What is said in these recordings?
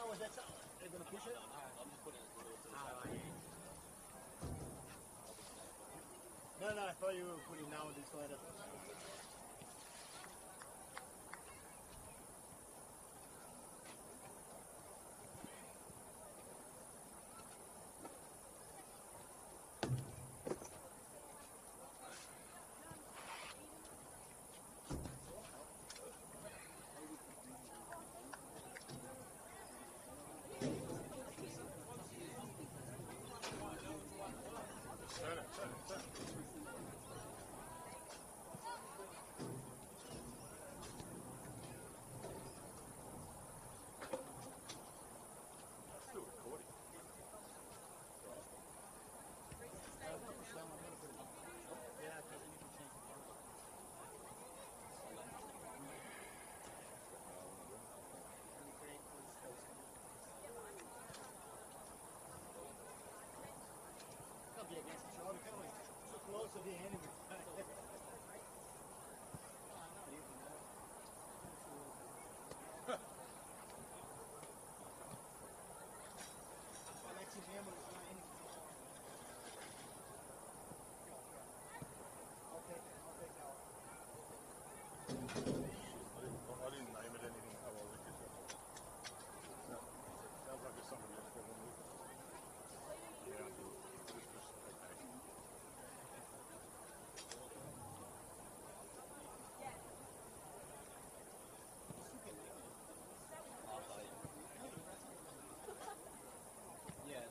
Oh, is that so? They're going to push it? I'm just putting it to the side. No, I thought you were putting down this side. To the enemy. I didn't name it anything. How old it is? No. Sounds like it's somebody else probably. Yeah.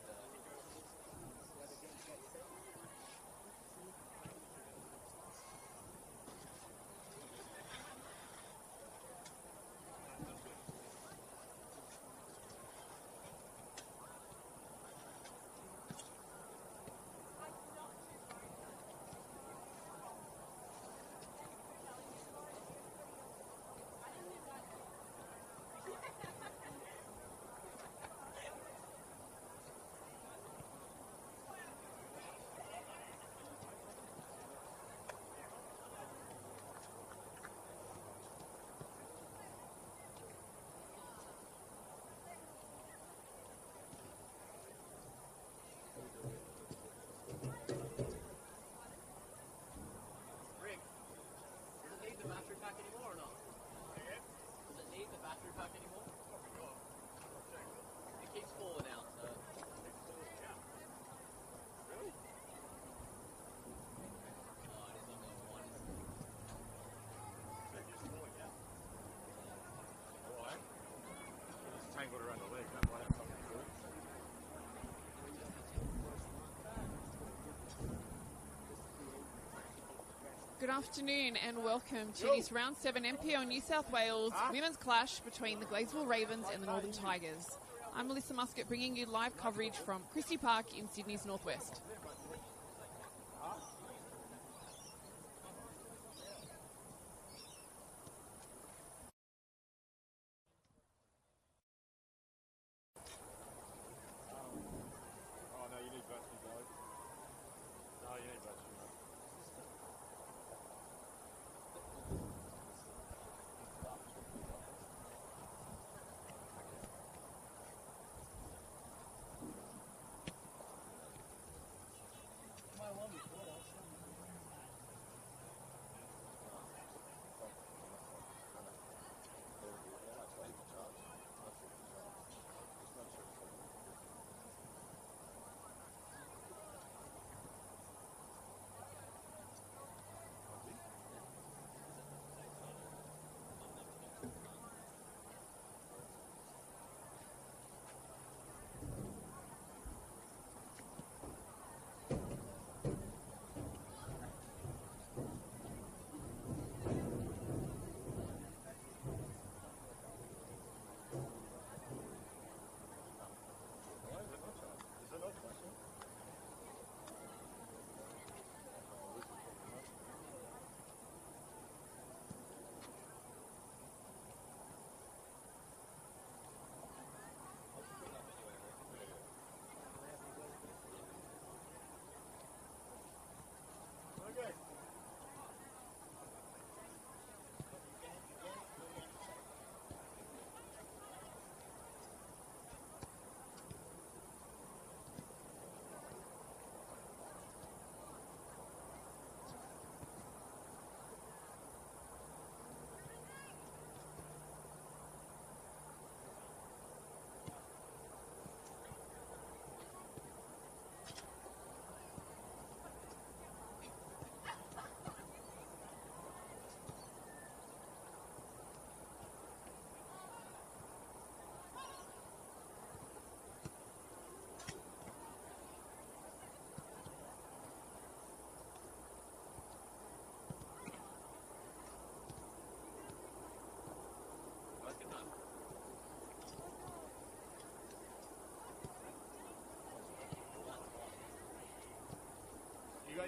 Tangled around the leg, that might have something to do it. Good afternoon and welcome to this Round 7 NPL New South Wales women's clash between the Gladesville Ravens and the Northern Tigers. I'm Melissa Muscat bringing you live coverage from Christie Park in Sydney's northwest. Oh no, you need battery, guys. No, you need battery, mate.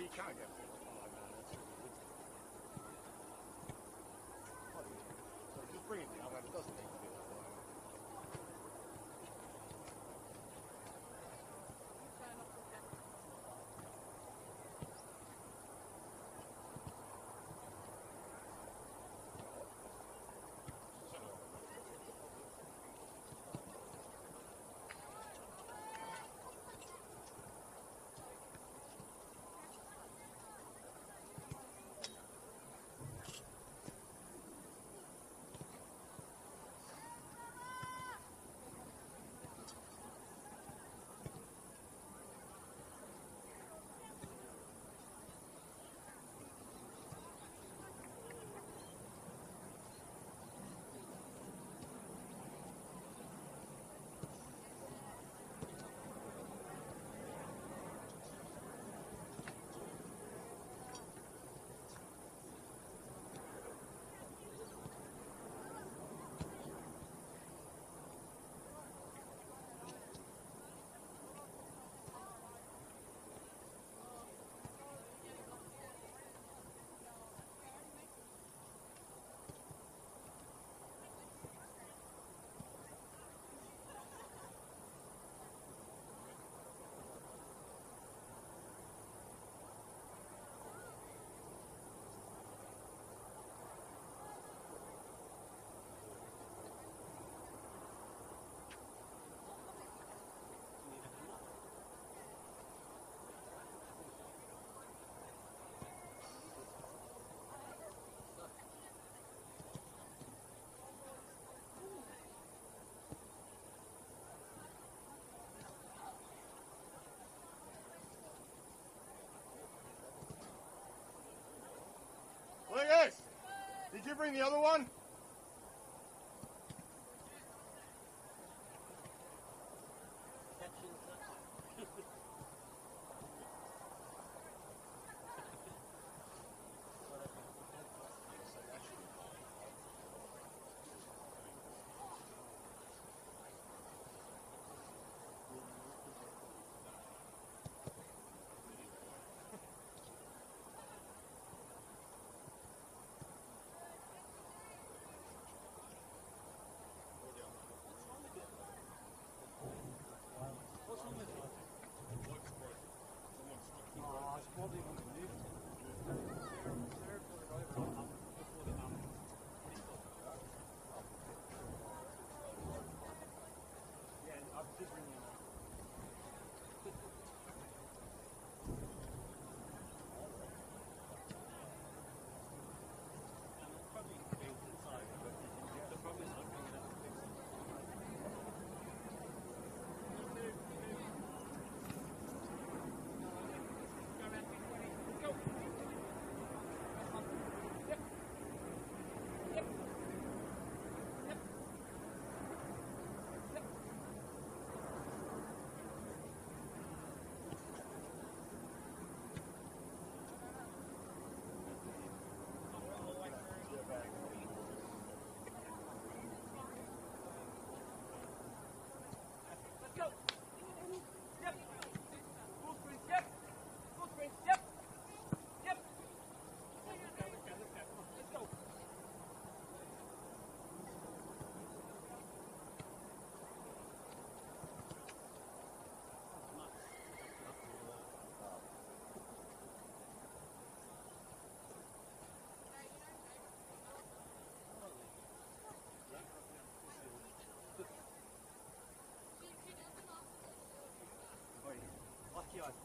you can't get 45 man. That's ridiculous. So just bring it down, man. It doesn't need to be that low. Look at this! Did you bring the other one?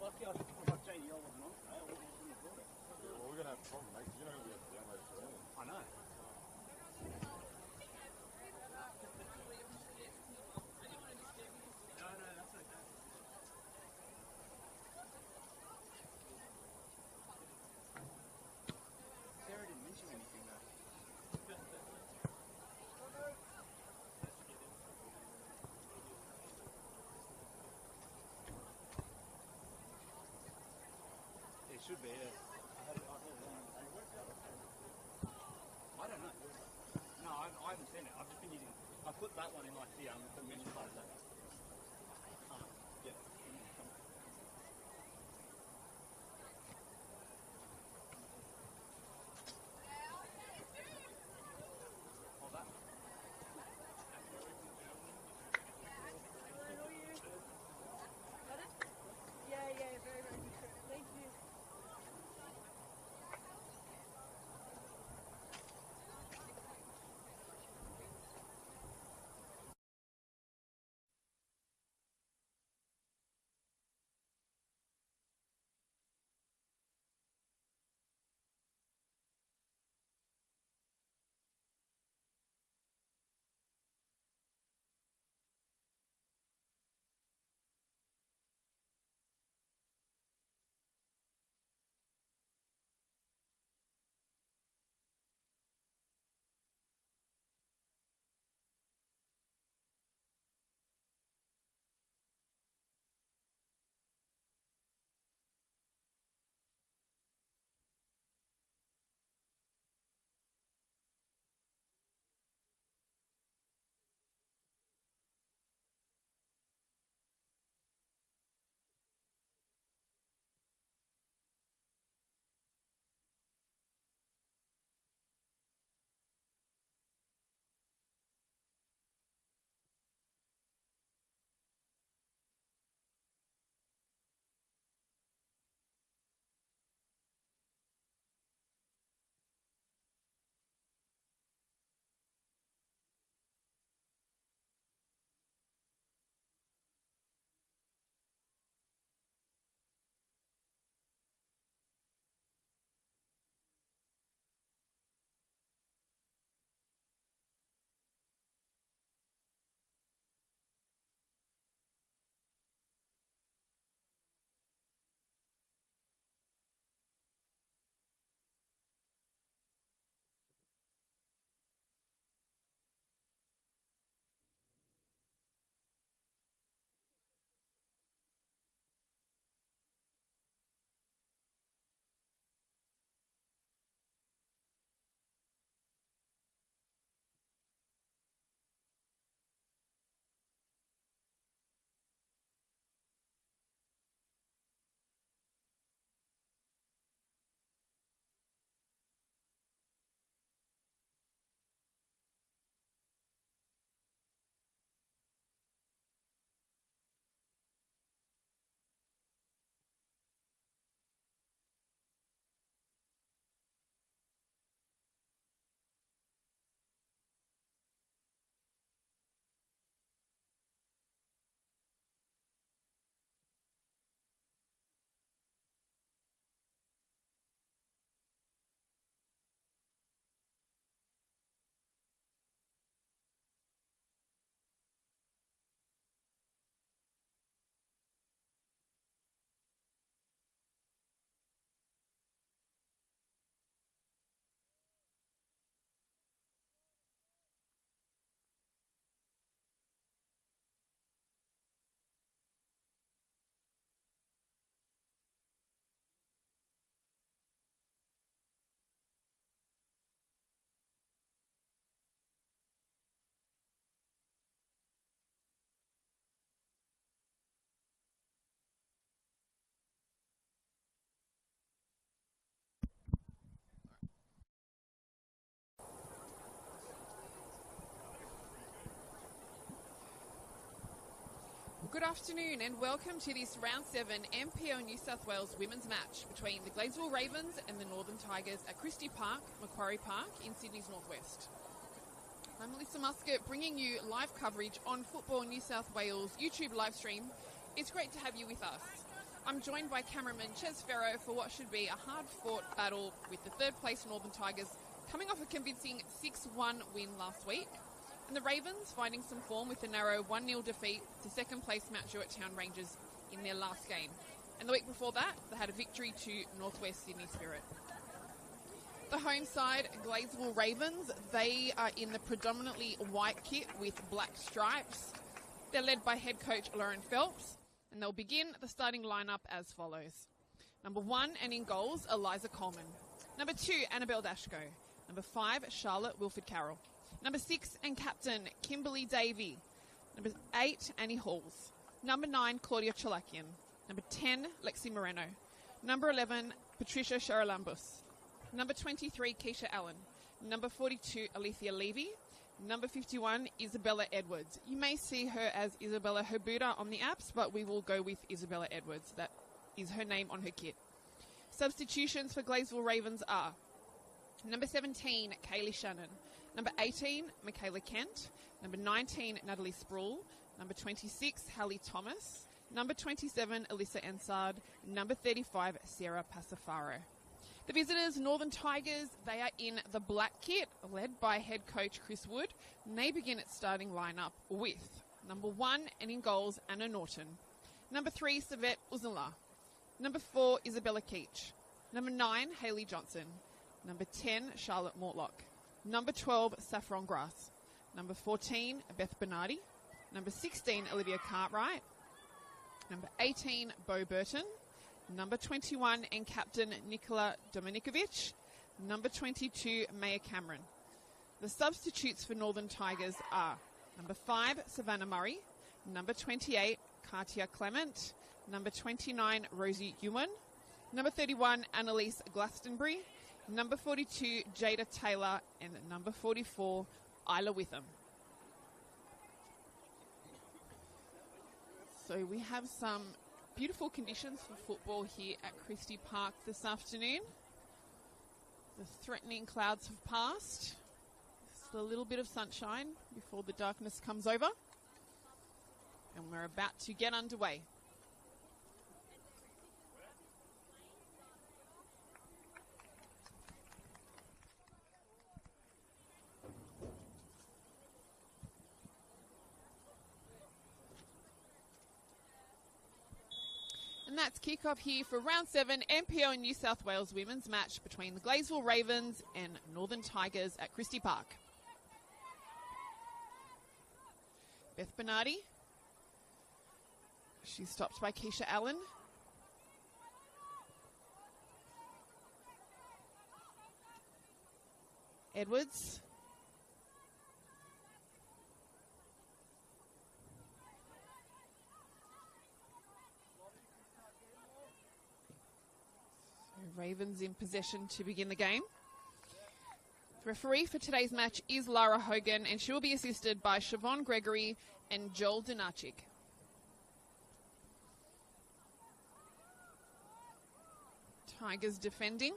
Lucky I got JDL wasn't on today. I wouldn't have brought it. Yeah, well, we're going to have a problem, mate, 'cause you know we have to download it for all. I know. No, that's okay. Sarah didn't mention anything though. It should be, yeah. I don't know. No, I haven't seen it. I've just been using. I put that one in like the menu part of that. Yeah. Good afternoon and welcome to this Round 7 NPL New South Wales women's match between the Gladesville Ravens and the Northern Tigers at Christie Park, Macquarie Park in Sydney's northwest. I'm Melissa Muscat bringing you live coverage on Football New South Wales YouTube live stream. It's great to have you with us. I'm joined by cameraman Ches Ferro for what should be a hard-fought battle with the third place Northern Tigers coming off a convincing 6-1 win last week. And the Ravens finding some form with a narrow 1-0 defeat to second place Mount Druitt Town Rangers in their last game. And the week before that, they had a victory to Northwest Sydney Spirit. The home side, Gladesville Ravens, they are in the predominantly white kit with black stripes. They're led by head coach Lauren Phelps, and they'll begin the starting lineup as follows. Number 1 and in goals, Eliza Coleman. Number 2, Annabelle Dashko. Number 5, Charlotte Wilford Carroll. Number 6 and captain, Kimberly Davey. Number 8, Annie Halls. Number 9, Claudia Chalakian. Number 10, Lexi Moreno. Number 11, Patricia Sharalambus. Number 23, Keisha Allen. Number 42, Alethea Levy. Number 51, Isabella Edwards. You may see her as Isabella Herbuda on the apps, but we will go with Isabella Edwards. That is her name on her kit. Substitutions for Gladesville Ravens are number 17, Kaylee Shannon. Number 18, Michaela Kent. Number 19, Natalie Sproul. Number 26, Hallie Thomas. Number 27, Alyssa Ensard. Number 35, Sarah Passafaro. The visitors, Northern Tigers, they are in the black kit, led by head coach Chris Wood. And they begin its starting lineup with number 1 and in goals, Anna Norton. Number 3, Savette Uzala. Number 4, Isabella Keach. Number 9, Hayley Johnson. Number 10, Charlotte Mortlock. Number 12, Saffron Grass. Number 14, Beth Bernardi. Number 16, Olivia Cartwright. Number 18, Bo Burton. Number 21 and captain Nikola Dominikovic. Number 22, Maya Cameron. The substitutes for Northern Tigers are number 5, Savannah Murray. Number 28, Katia Clement. Number 29, Rosie Ewan. Number 31, Annalise Glastonbury. Number 42, Jada Taylor, and number 44, Isla Witham. So we have some beautiful conditions for football here at Christie Park this afternoon. The threatening clouds have passed. Just a little bit of sunshine before the darkness comes over. And we're about to get underway. And that's kick-off here for Round 7 NPL New South Wales women's match between the Gladesville Ravens and Northern Tigers at Christie Park. Beth Bernardi. She's stopped by Keisha Allen. Edwards. Ravens in possession to begin the game. The referee for today's match is Lara Hogan, and she will be assisted by Siobhan Gregory and Joel Donachik. Tigers defending.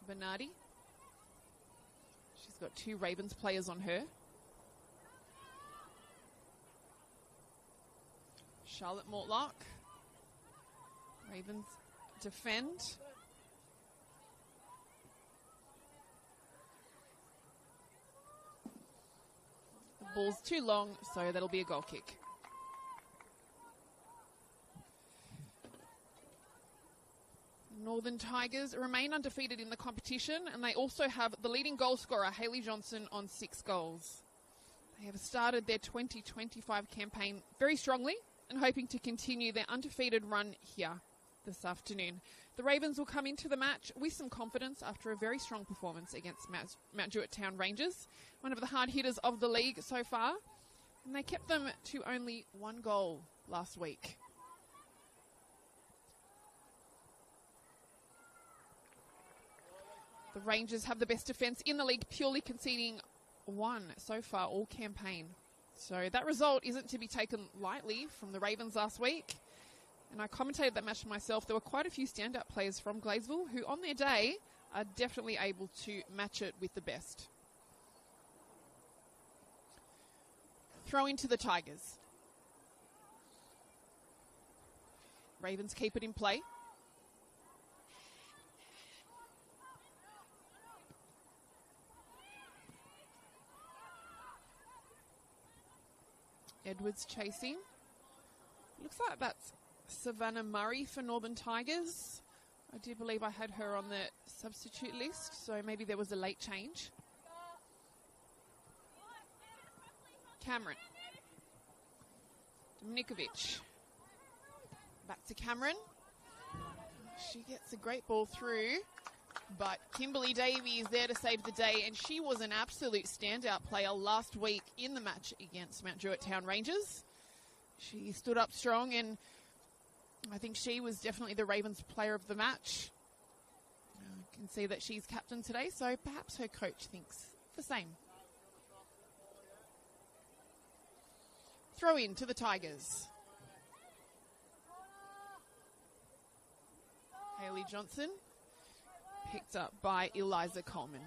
Bernardi. She's got 2 Ravens players on her. Charlotte Mortlock. Ravens defend. The ball's too long, so that'll be a goal kick. Northern Tigers remain undefeated in the competition, and they also have the leading goal scorer, Hayley Johnson, on 6 goals. They have started their 2025 campaign very strongly, and hoping to continue their undefeated run here this afternoon. The Ravens will come into the match with some confidence after a very strong performance against Mount Druitt Town Rangers, one of the hard hitters of the league so far, and they kept them to only 1 goal last week. The Rangers have the best defence in the league, purely conceding won so far all campaign. So that result isn't to be taken lightly from the Ravens last week. And I commentated that match myself. There were quite a few standout players from Gladesville who on their day are definitely able to match it with the best. Throw into the Tigers. Ravens keep it in play. Edwards chasing. Looks like that's Savannah Murray for Northern Tigers. I do believe I had her on the substitute list, so maybe there was a late change. Cameron. Dominikovic. Back to Cameron. She gets a great ball through, but Kimberly Davey is there to save the day, and she was an absolute standout player last week in the match against Mount Druitt Town Rangers. She stood up strong, and I think she was definitely the Ravens player of the match. I can see that she's captain today, so perhaps her coach thinks the same. Throw in to the Tigers. Hayley Johnson, picked up by Eliza Coleman.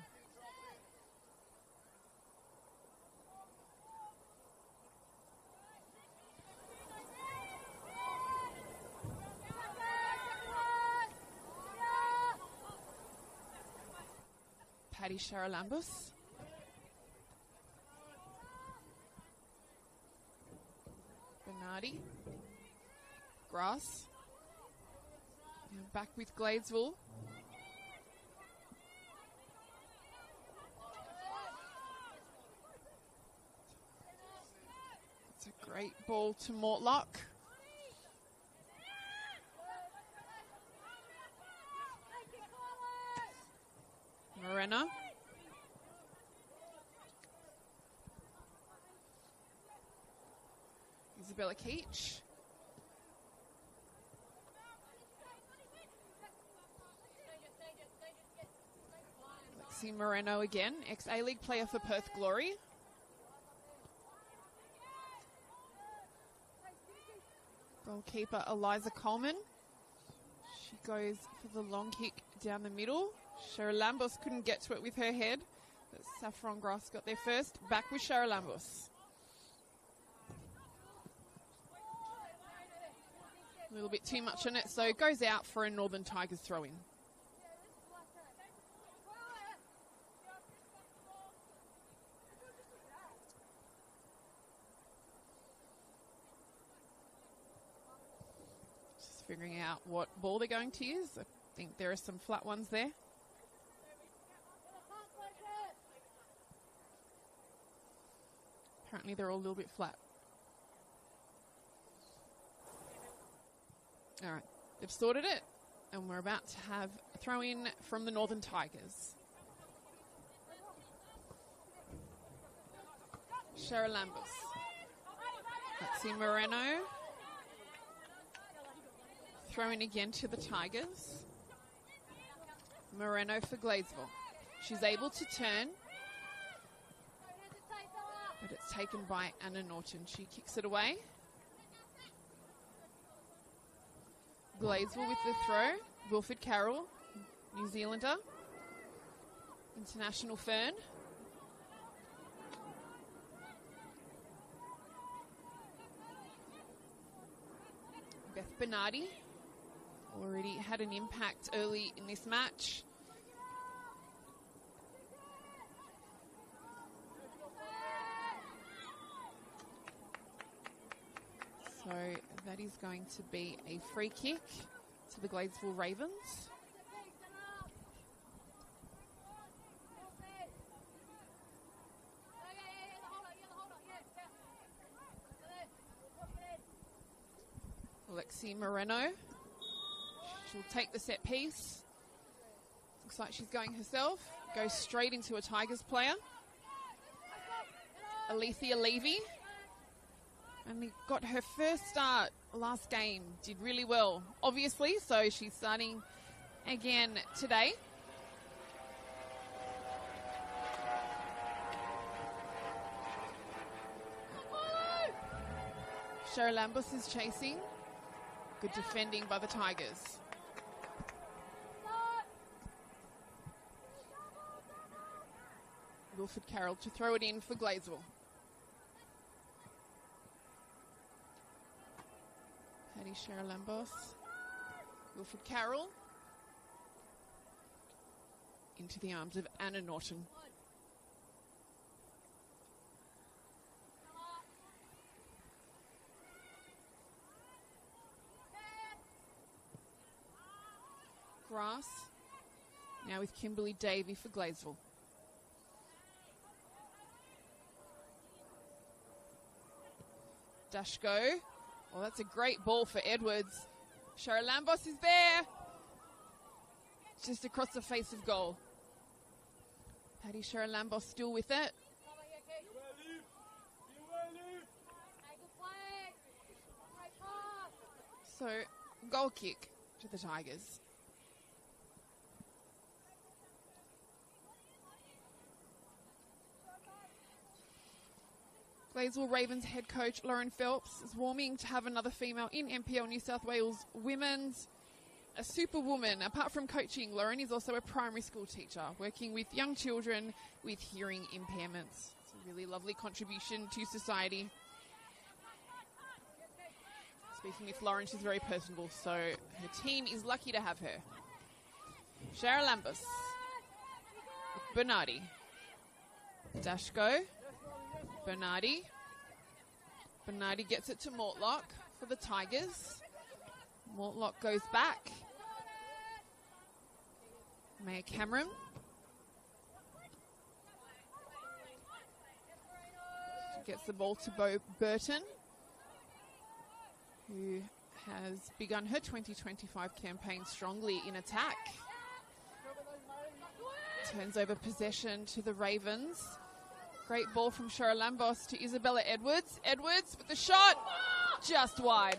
Paddy Charalambos. Bernardi. Grass. And back with Gladesville. It's a great ball to Mortlock. Morena. Isabella Keach. Lexi Moreno again, ex-A-League player for Perth Glory. Goalkeeper Eliza Coleman. She goes for the long kick down the middle. Charalambos couldn't get to it with her head, but Saffron Grass got there first. Back with Charalambos. A little bit too much on it, so it goes out for a Northern Tigers throw-in. Just figuring out what ball they're going to use. I think there are some flat ones there. Apparently they're all a little bit flat. All right, they've sorted it, and we're about to have a throw-in from the Northern Tigers. Charalambos. Lexi Moreno. Throw-in again to the Tigers. Moreno for Gladesville. She's able to turn, but it's taken by Anna Norton. She kicks it away. Gladesville with the throw. Wilfred Carroll, New Zealander. International Fern. Beth Bernardi already had an impact early in this match. So that is going to be a free kick to the Gladesville Ravens. Lexi Moreno. She'll take the set piece. Looks like she's going herself. Goes straight into a Tigers player. Alethea Levy. Only got her first start last game. Did really well, obviously, so she's starting again today. Lambos is chasing. Good defending by the Tigers. Wilfred Carroll to throw it in for Gladesville. Paddy Lambos. Wilfred Carroll. Into the arms of Anna Norton. Grass. Now with Kimberly Davey for Gladesville. Dashko. Well, that's a great ball for Edwards. Lambos is there. Just across the face of goal. Paddy Lambos still with it. So, goal kick to the Tigers. Gladesville Ravens head coach Lauren Phelps is warming to have another female in NPL New South Wales women's. A superwoman. Apart from coaching, Lauren is also a primary school teacher, working with young children with hearing impairments. It's a really lovely contribution to society. Speaking with Lauren, she's very personable, so her team is lucky to have her. Shara Lambus. Bernardi. Dashko. Bernardi. Bernardi gets it to Mortlock for the Tigers. Mortlock goes back. Maya Cameron. She gets the ball to Bo Burton, who has begun her 2025 campaign strongly in attack. Turns over possession to the Ravens. Great ball from Shara Lambos to Isabella Edwards. Edwards with the shot, just wide.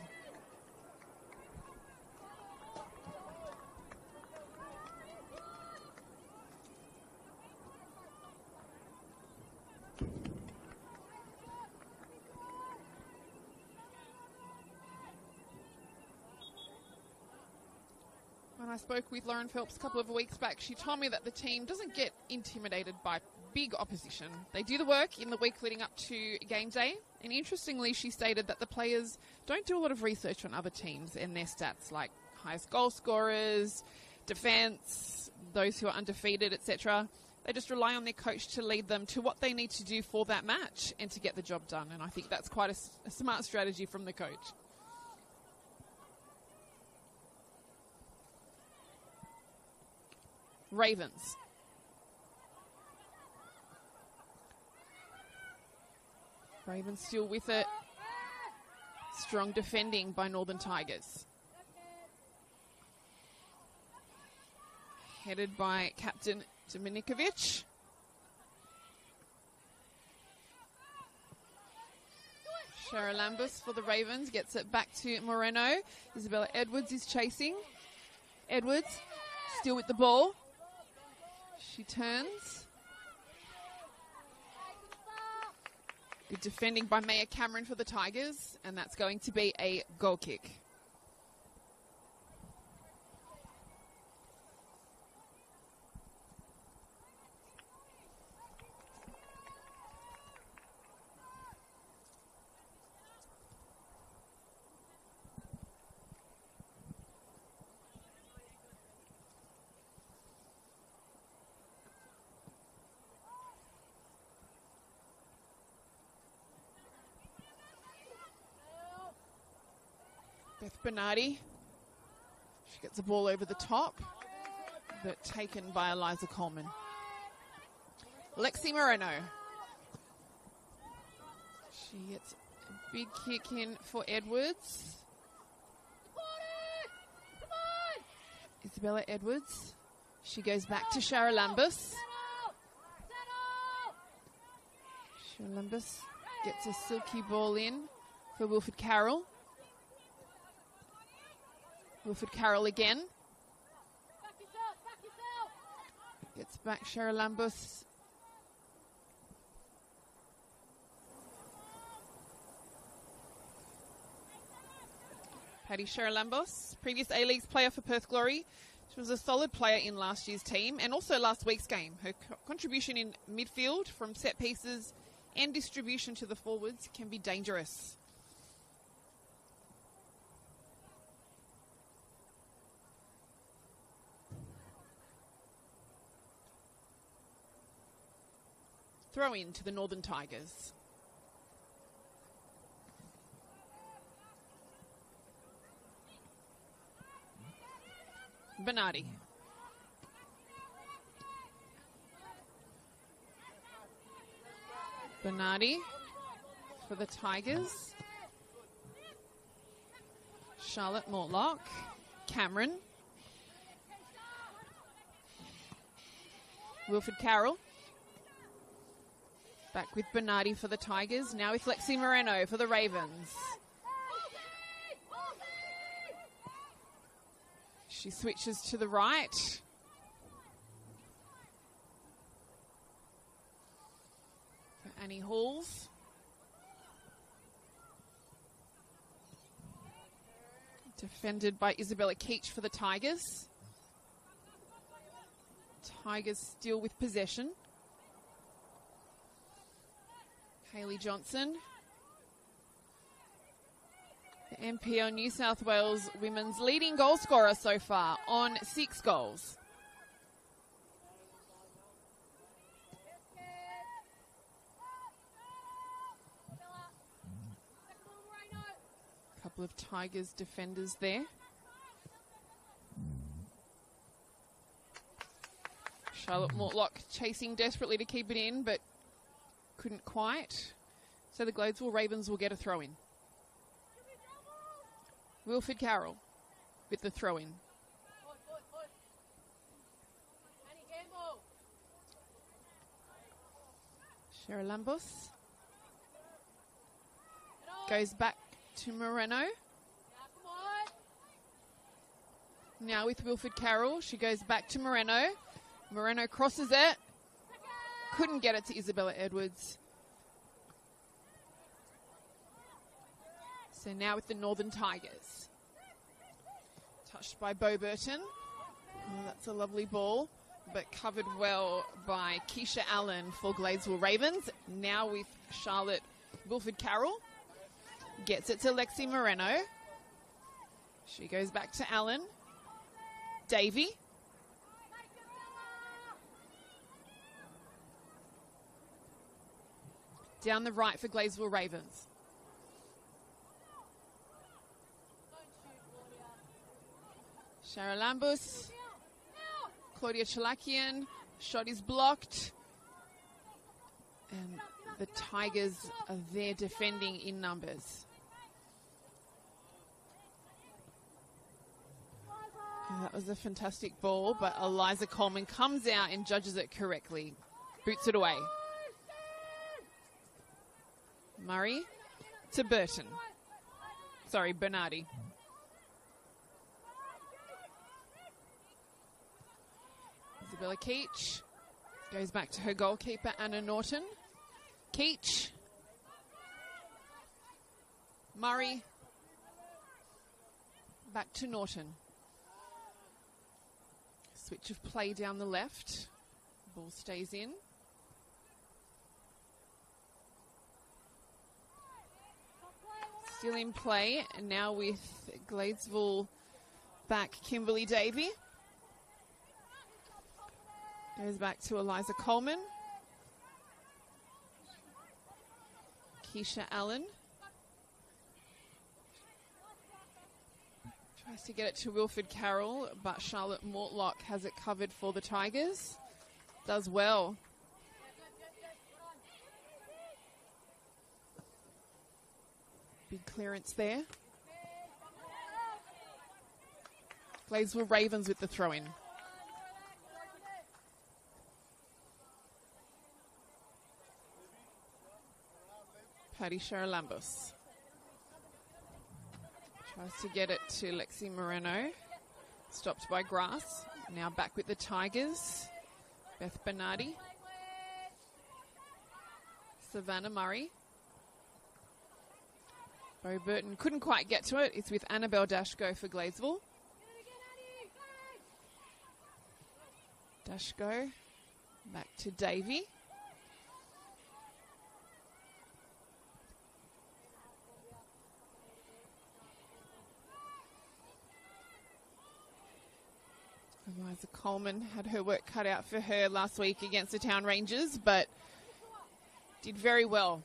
When I spoke with Lauren Phelps a couple of weeks back, she told me that the team doesn't get intimidated by big opposition. They do the work in the week leading up to game day. And interestingly, she stated that the players don't do a lot of research on other teams and their stats, like highest goal scorers, defence, those who are undefeated, etc. They just rely on their coach to lead them to what they need to do for that match and to get the job done. And I think that's quite a smart strategy from the coach. Ravens. Ravens still with it. Strong defending by Northern Tigers. Headed by Captain Dominikovic. Shara Lambus for the Ravens gets it back to Moreno. Isabella Edwards is chasing. Edwards still with the ball. She turns. Good defending by Maya Cameron for the Tigers, and that's going to be a goal kick. Beth Bernardi. She gets the ball over the top, but taken by Eliza Coleman. Lexi Moreno. She gets a big kick in for Edwards. Isabella Edwards. She goes back to Shara Lambus. Shara Lambus gets a silky ball in for Wilfred Carroll. Wilfred Carroll again. Gets back Shara Lambus. Paddy Sheralambos, previous A-Leagues player for Perth Glory. She was a solid player in last year's team and also last week's game. Her contribution in midfield from set pieces and distribution to the forwards can be dangerous. Throw in to the Northern Tigers. Bernardi. Bernardi for the Tigers. Charlotte Mortlock. Cameron. Wilfred Carroll. Back with Bernardi for the Tigers. Now with Lexi Moreno for the Ravens. She switches to the right. For Annie Halls. Defended by Isabella Keach for the Tigers. Tigers still with possession. Hayley Johnson. The NPL New South Wales women's leading goal scorer so far on 6 goals. A couple of Tigers defenders there. Charlotte Mortlock chasing desperately to keep it in, but couldn't quite. So the Gladesville Ravens will get a throw in. Wilfred Carroll with the throw in. Sheralambos goes back to Moreno. Now with Wilfred Carroll, she goes back to Moreno. Moreno crosses it. Couldn't get it to Isabella Edwards. So now with the Northern Tigers. Touched by Bo Burton. Oh, that's a lovely ball, but covered well by Keisha Allen for Gladesville Ravens. Now with Charlotte Wilfred Carroll. Gets it to Lexi Moreno. She goes back to Allen. Davey. Down the right for Gladesville Ravens. Sheralambos. Claudia Chalakian. Shot is blocked. And the Tigers are there defending in numbers. And that was a fantastic ball, but Eliza Coleman comes out and judges it correctly. Boots it away. Murray to Burton. Sorry, Bernardi. Isabella Keach goes back to her goalkeeper, Anna Norton. Keach. Murray. Back to Norton. Switch of play down the left. Ball stays in. Still in play, and now with Gladesville back, Kimberly Davey. Goes back to Eliza Coleman. Keisha Allen. Tries to get it to Wilfred Carroll, but Charlotte Mortlock has it covered for the Tigers. Does well. Big clearance there. Gladesville Ravens with the throw-in. Paddy Sheralambos. Tries to get it to Lexi Moreno. Stopped by Grass. Now back with the Tigers. Beth Bernardi. Savannah Murray. Bo Burton couldn't quite get to it. It's with Annabelle Dashko for Gladesville. Dashko back to Davey. Eliza Coleman had her work cut out for her last week against the Town Rangers, but did very well.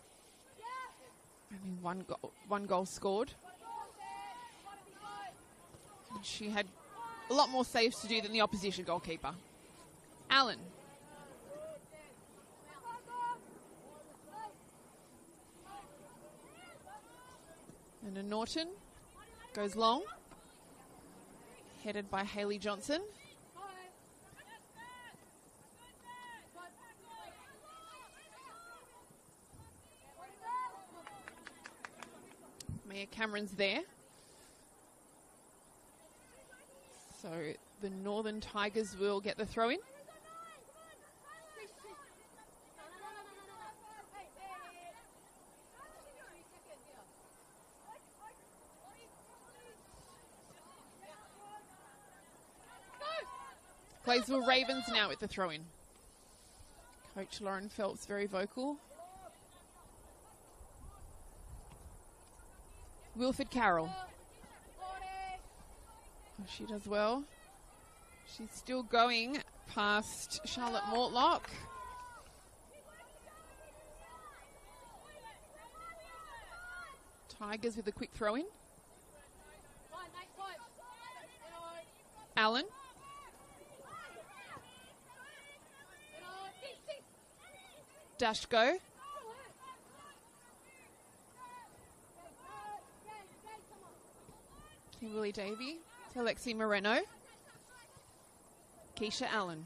Only one goal scored. And she had a lot more saves to do than the opposition goalkeeper. Allen. And a Norton goes long. Headed by Hayley Johnson. Mia Cameron's there. So the Northern Tigers will get the throw in. Gladesville Ravens now with the throw in. Coach Lauren Phelps very vocal. Wilford Carroll. Oh, she does well. She's still going past Charlotte Mortlock. Tigers with a quick throw in. Allen. Dashko. Kimberly Davey to Alexi Moreno. Keisha Allen.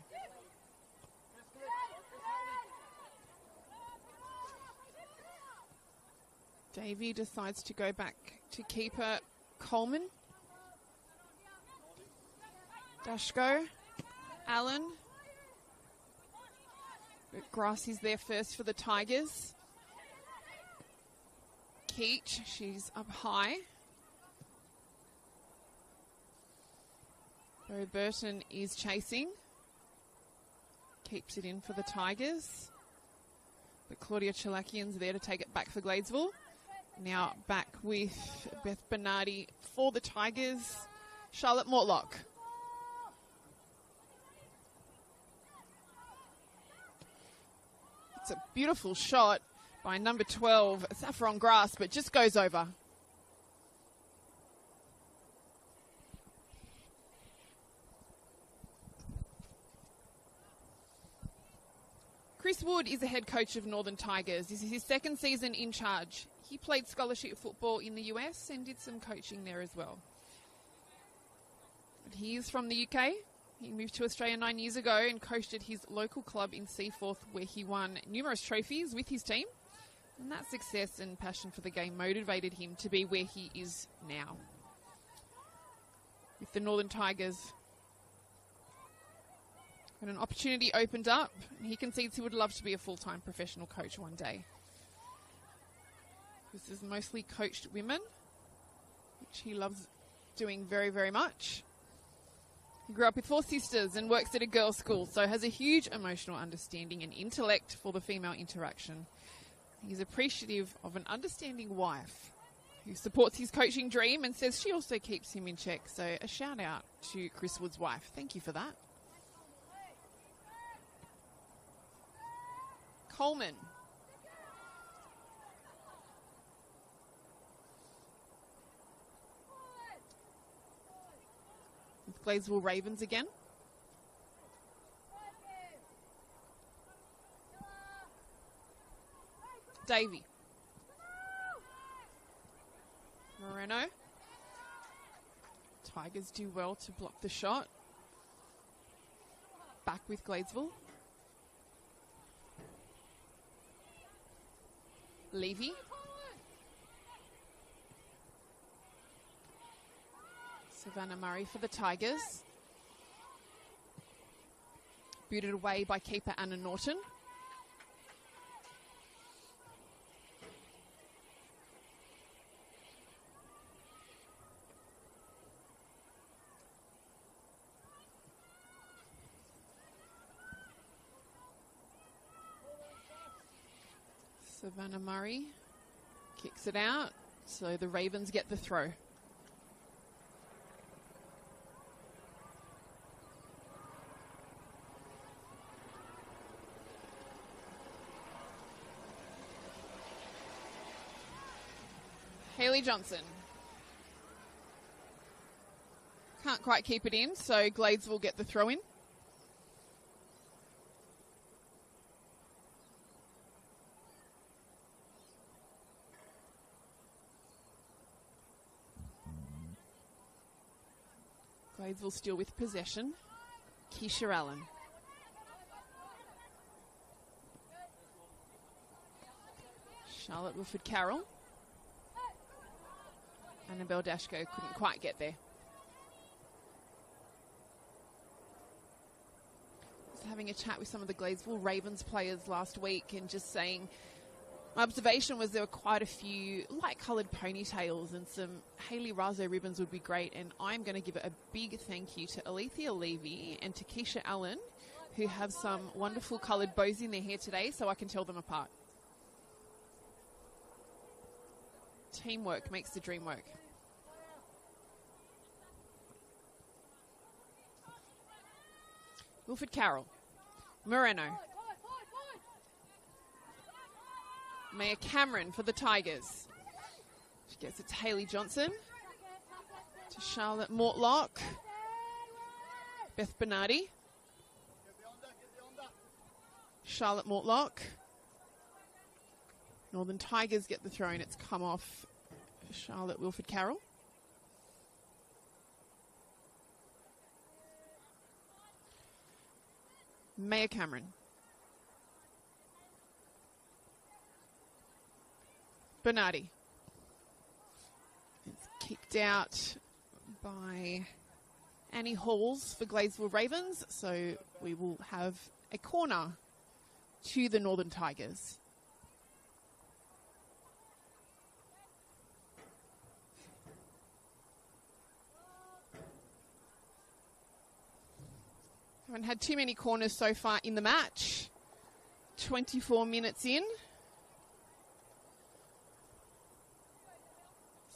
Davey decides to go back to keeper Coleman. Dashko. Allen. But Grass is there first for the Tigers. Keach, she's up high. Bo Burton is chasing. Keeps it in for the Tigers. But Claudia Chalakian's there to take it back for Gladesville. Now back with Beth Bernardi for the Tigers. Charlotte Mortlock. It's a beautiful shot by number 12, Saffron Grass, but just goes over. Chris Wood is the head coach of Northern Tigers. This is his second season in charge. He played scholarship football in the US and did some coaching there as well. But he is from the UK. He moved to Australia 9 years ago and coached at his local club in Seaforth, where he won numerous trophies with his team. And that success and passion for the game motivated him to be where he is now. With the Northern Tigers, when an opportunity opened up, he concedes he would love to be a full-time professional coach one day. This is mostly coached women, which he loves doing very, very much. He grew up with 4 sisters and works at a girls' school, so has a huge emotional understanding and intellect for the female interaction. He's appreciative of an understanding wife who supports his coaching dream and says she also keeps him in check. So a shout out to Chris Wood's wife. Thank you for that. Coleman. With Gladesville Ravens again. Davey. Moreno. Tigers do well to block the shot. Back with Gladesville. Levy. Savannah Murray for the Tigers. Booted away by keeper Anna Norton. Savannah Murray kicks it out, so the Ravens get the throw. Haley Johnson. Can't quite keep it in, so Gladesville will get the throw in. Gladesville still with possession. Keisha Allen. Charlotte Wilford Carroll. Annabelle Dashko couldn't quite get there. I was having a chat with some of the Gladesville Ravens players last week and just saying, my observation was there were quite a few light-coloured ponytails and some Hayley Razo ribbons would be great, and I'm going to give a big thank you to Alethea Levy and to Keisha Allen, who have some wonderful coloured bows in their hair today, so I can tell them apart. Teamwork makes the dream work. Wilford Carroll. Moreno. Maya Cameron for the Tigers. She gets it to Haley Johnson. To Charlotte Mortlock. Beth Bernardi. Charlotte Mortlock. Northern Tigers get the throw and it's come off Charlotte Wilford Carroll. Maya Cameron. Bernardi. It's kicked out by Annie Halls for Gladesville Ravens, so we will have a corner to the Northern Tigers. Haven't had too many corners so far in the match. 24 minutes in.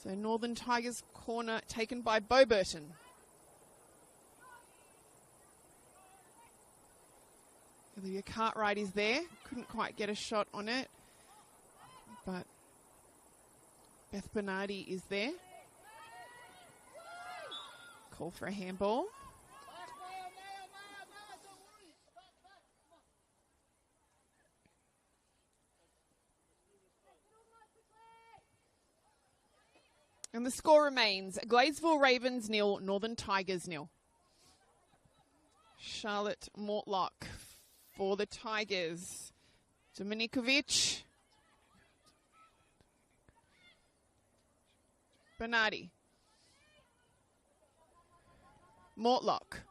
So Northern Tigers corner taken by Bo Burton. Olivia Cartwright is there. Couldn't quite get a shot on it. But Beth Bernardi is there. Call for a handball. And the score remains Gladesville Ravens 0, Northern Tigers 0. Charlotte Mortlock for the Tigers. Dominikovic. Bernardi. Mortlock.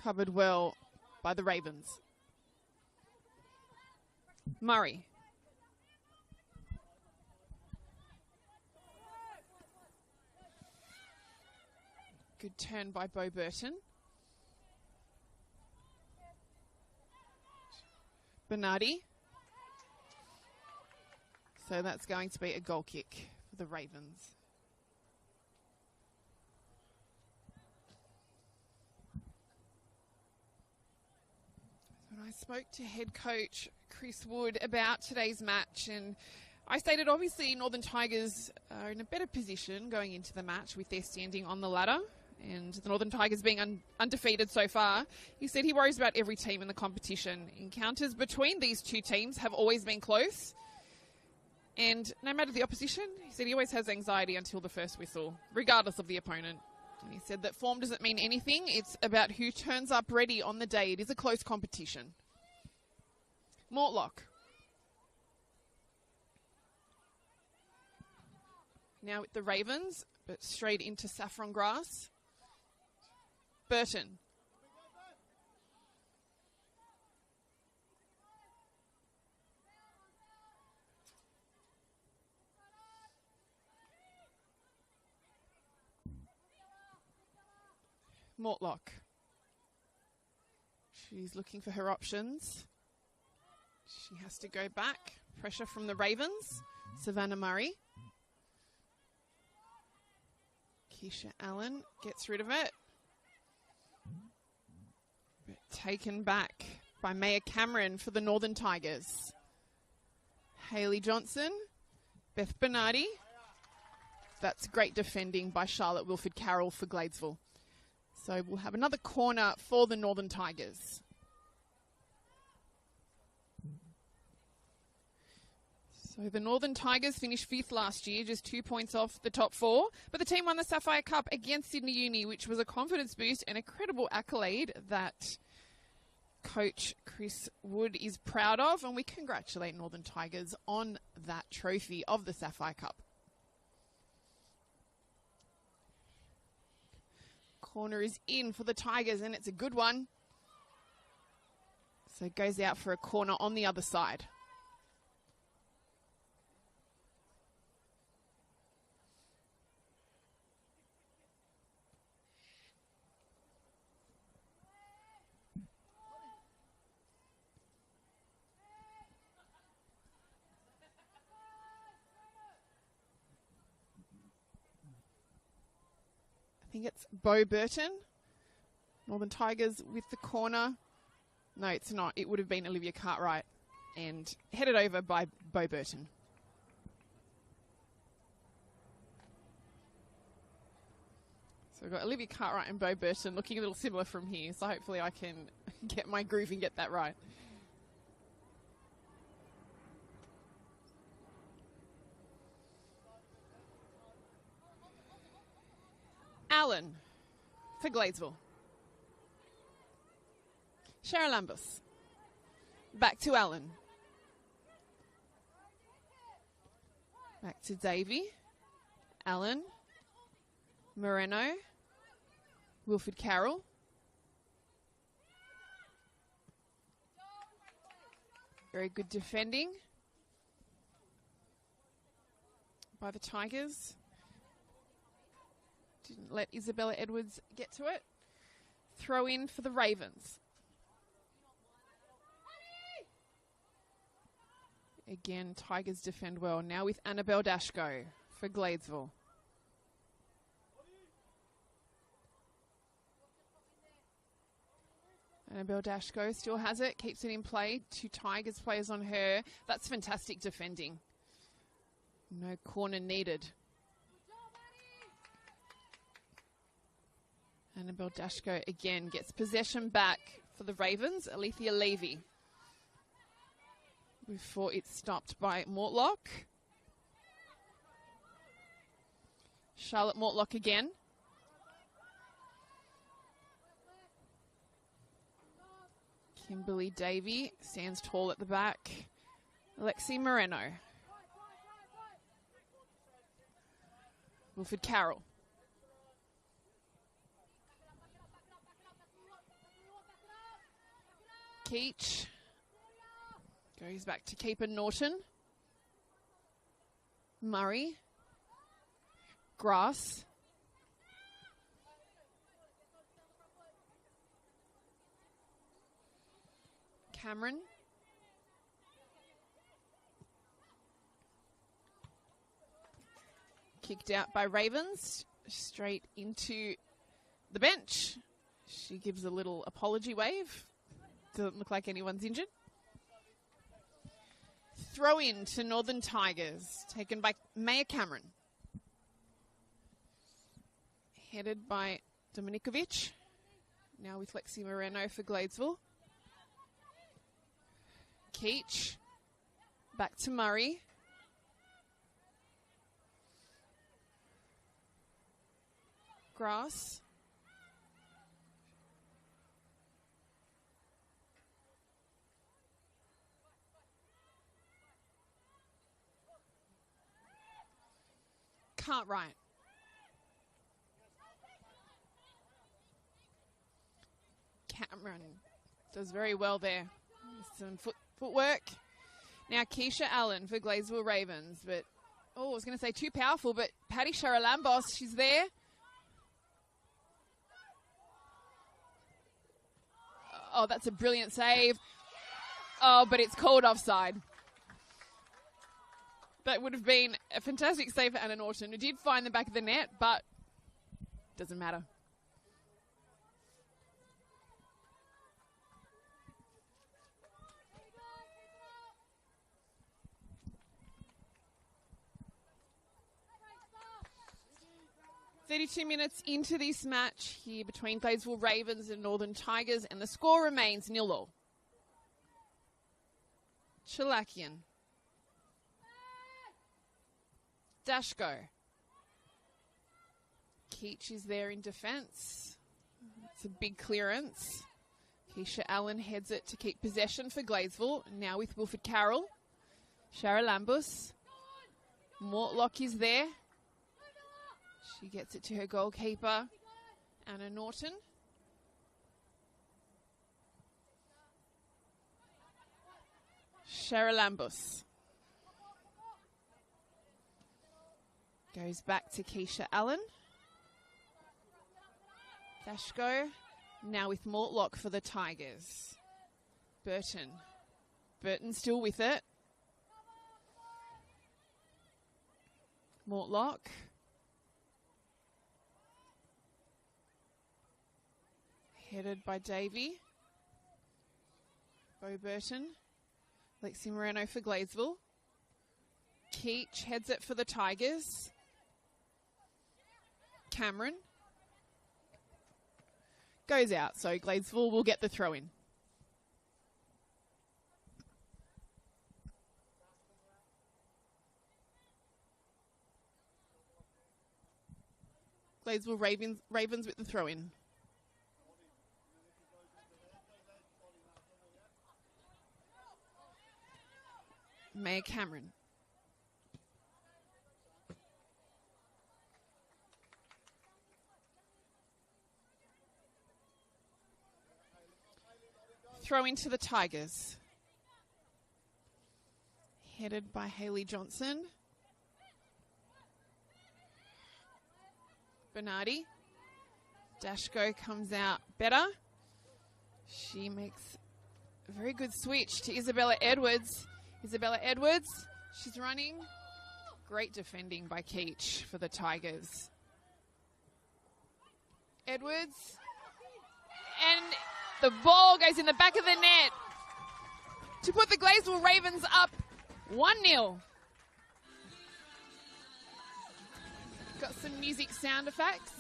Covered well by the Ravens. Murray. Good turn by Bo Burton. Bernardi. So that's going to be a goal kick for the Ravens. When I spoke to head coach Chris Wood about today's match, and I stated obviously Northern Tigers are in a better position going into the match with their standing on the ladder and the Northern Tigers being undefeated so far. He said he worries about every team in the competition. Encounters between these two teams have always been close, and no matter the opposition, he said he always has anxiety until the first whistle, regardless of the opponent. And he said that form doesn't mean anything. It's about who turns up ready on the day. It is a close competition. Mortlock. Now with the Ravens, but straight into saffron grass. Burton. Mortlock. She's looking for her options. She has to go back. Pressure from the Ravens. Savannah Murray. Keisha Allen gets rid of it. But taken back by Maya Cameron for the Northern Tigers. Hayley Johnson. Beth Bernardi. That's great defending by Charlotte Wilford-Carroll for Gladesville. So we'll have another corner for the Northern Tigers. So the Northern Tigers finished 5th last year, just 2 points off the top 4. But the team won the Sapphire Cup against Sydney Uni, which was a confidence boost and a credible accolade that Coach Chris Wood is proud of. And we congratulate Northern Tigers on that trophy of the Sapphire Cup. Corner is in for the Tigers, and it's a good one. So it goes out for a corner on the other side. I think it's Bo Burton. Northern Tigers with the corner. No, it's not. It would have been Olivia Cartwright and headed over by Bo Burton. So we've got Olivia Cartwright and Bo Burton looking a little similar from here. So hopefully I can get my groove and get that right. Allen for Gladesville. Shara Lambus. Back to Allen. Back to Davey. Allen. Moreno. Wilford-Carroll. Very good defending by the Tigers. Didn't let Isabella Edwards get to it. Throw in for the Ravens. Again, Tigers defend well. Now with Annabelle Dashko for Gladesville. Annabelle Dashko still has it, keeps it in play. 2 Tigers players on her. That's fantastic defending. No corner needed. Annabelle Dashko again gets possession back for the Ravens. Alethea Levy. Before it's stopped by Mortlock. Charlotte Mortlock again. Kimberly Davey stands tall at the back. Alexi Moreno. Wilford-Carroll. Keach goes back to keeper Norton. Murray. Grass. Cameron. Kicked out by Ravens. Straight into the bench. She gives a little apology wave. Doesn't look like anyone's injured. Throw in to Northern Tigers, taken by Maya Cameron. Headed by Dominikovic. Now with Lexi Moreno for Gladesville. Keach. Back to Murray. Grass. Cartwright. Cameron does very well there. Some footwork. Now Keisha Allen for Gladesville Ravens. But, I was going to say too powerful, but Paddy Charalambos, she's there. Oh, that's a brilliant save. Oh, but it's called offside. That would have been a fantastic save for Anna Norton, who did find the back of the net, but doesn't matter. "32 minutes into this match here between Gladesville Ravens and Northern Tigers, and the score remains 0-0. Chilakian. Dashko. Keach is there in defence. It's a big clearance. Keisha Allen heads it to keep possession for Gladesville. Now with Wilfred Carroll. Shara Lambus. Mortlock is there. She gets it to her goalkeeper, Anna Norton. Shara Lambus. Goes back to Keisha Allen. Dashko. Now with Mortlock for the Tigers. Burton. Burton still with it. Mortlock. Headed by Davey. Bo Burton. Lexi Moreno for Gladesville. Keach heads it for the Tigers. Cameron. Goes out, so Gladesville will get the throw in. Gladesville Ravens with the throw in. Maya Cameron. Throw into the Tigers. Headed by Hayley Johnson. Bernardi. Dashko comes out better. She makes a very good switch to Isabella Edwards. Isabella Edwards, she's running. Great defending by Keach for the Tigers. Edwards. And the ball goes in the back of the net to put the Gladesville Ravens up 1-0. Got some music sound effects.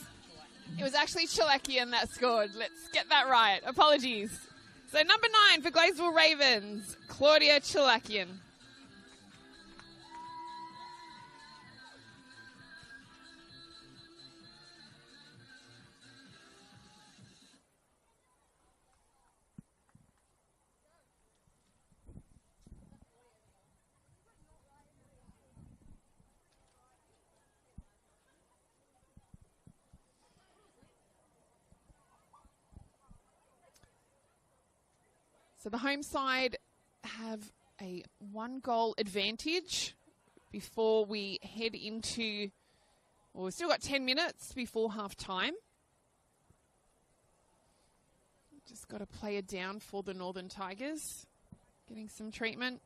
It was actually Chilakian that scored. Let's get that right. Apologies. So number 9 for Gladesville Ravens, Claudia Chilakian. So the home side have a 1-goal advantage before we head into, well, we've still got 10 minutes before half time. Just got a player down for the Northern Tigers, getting some treatment.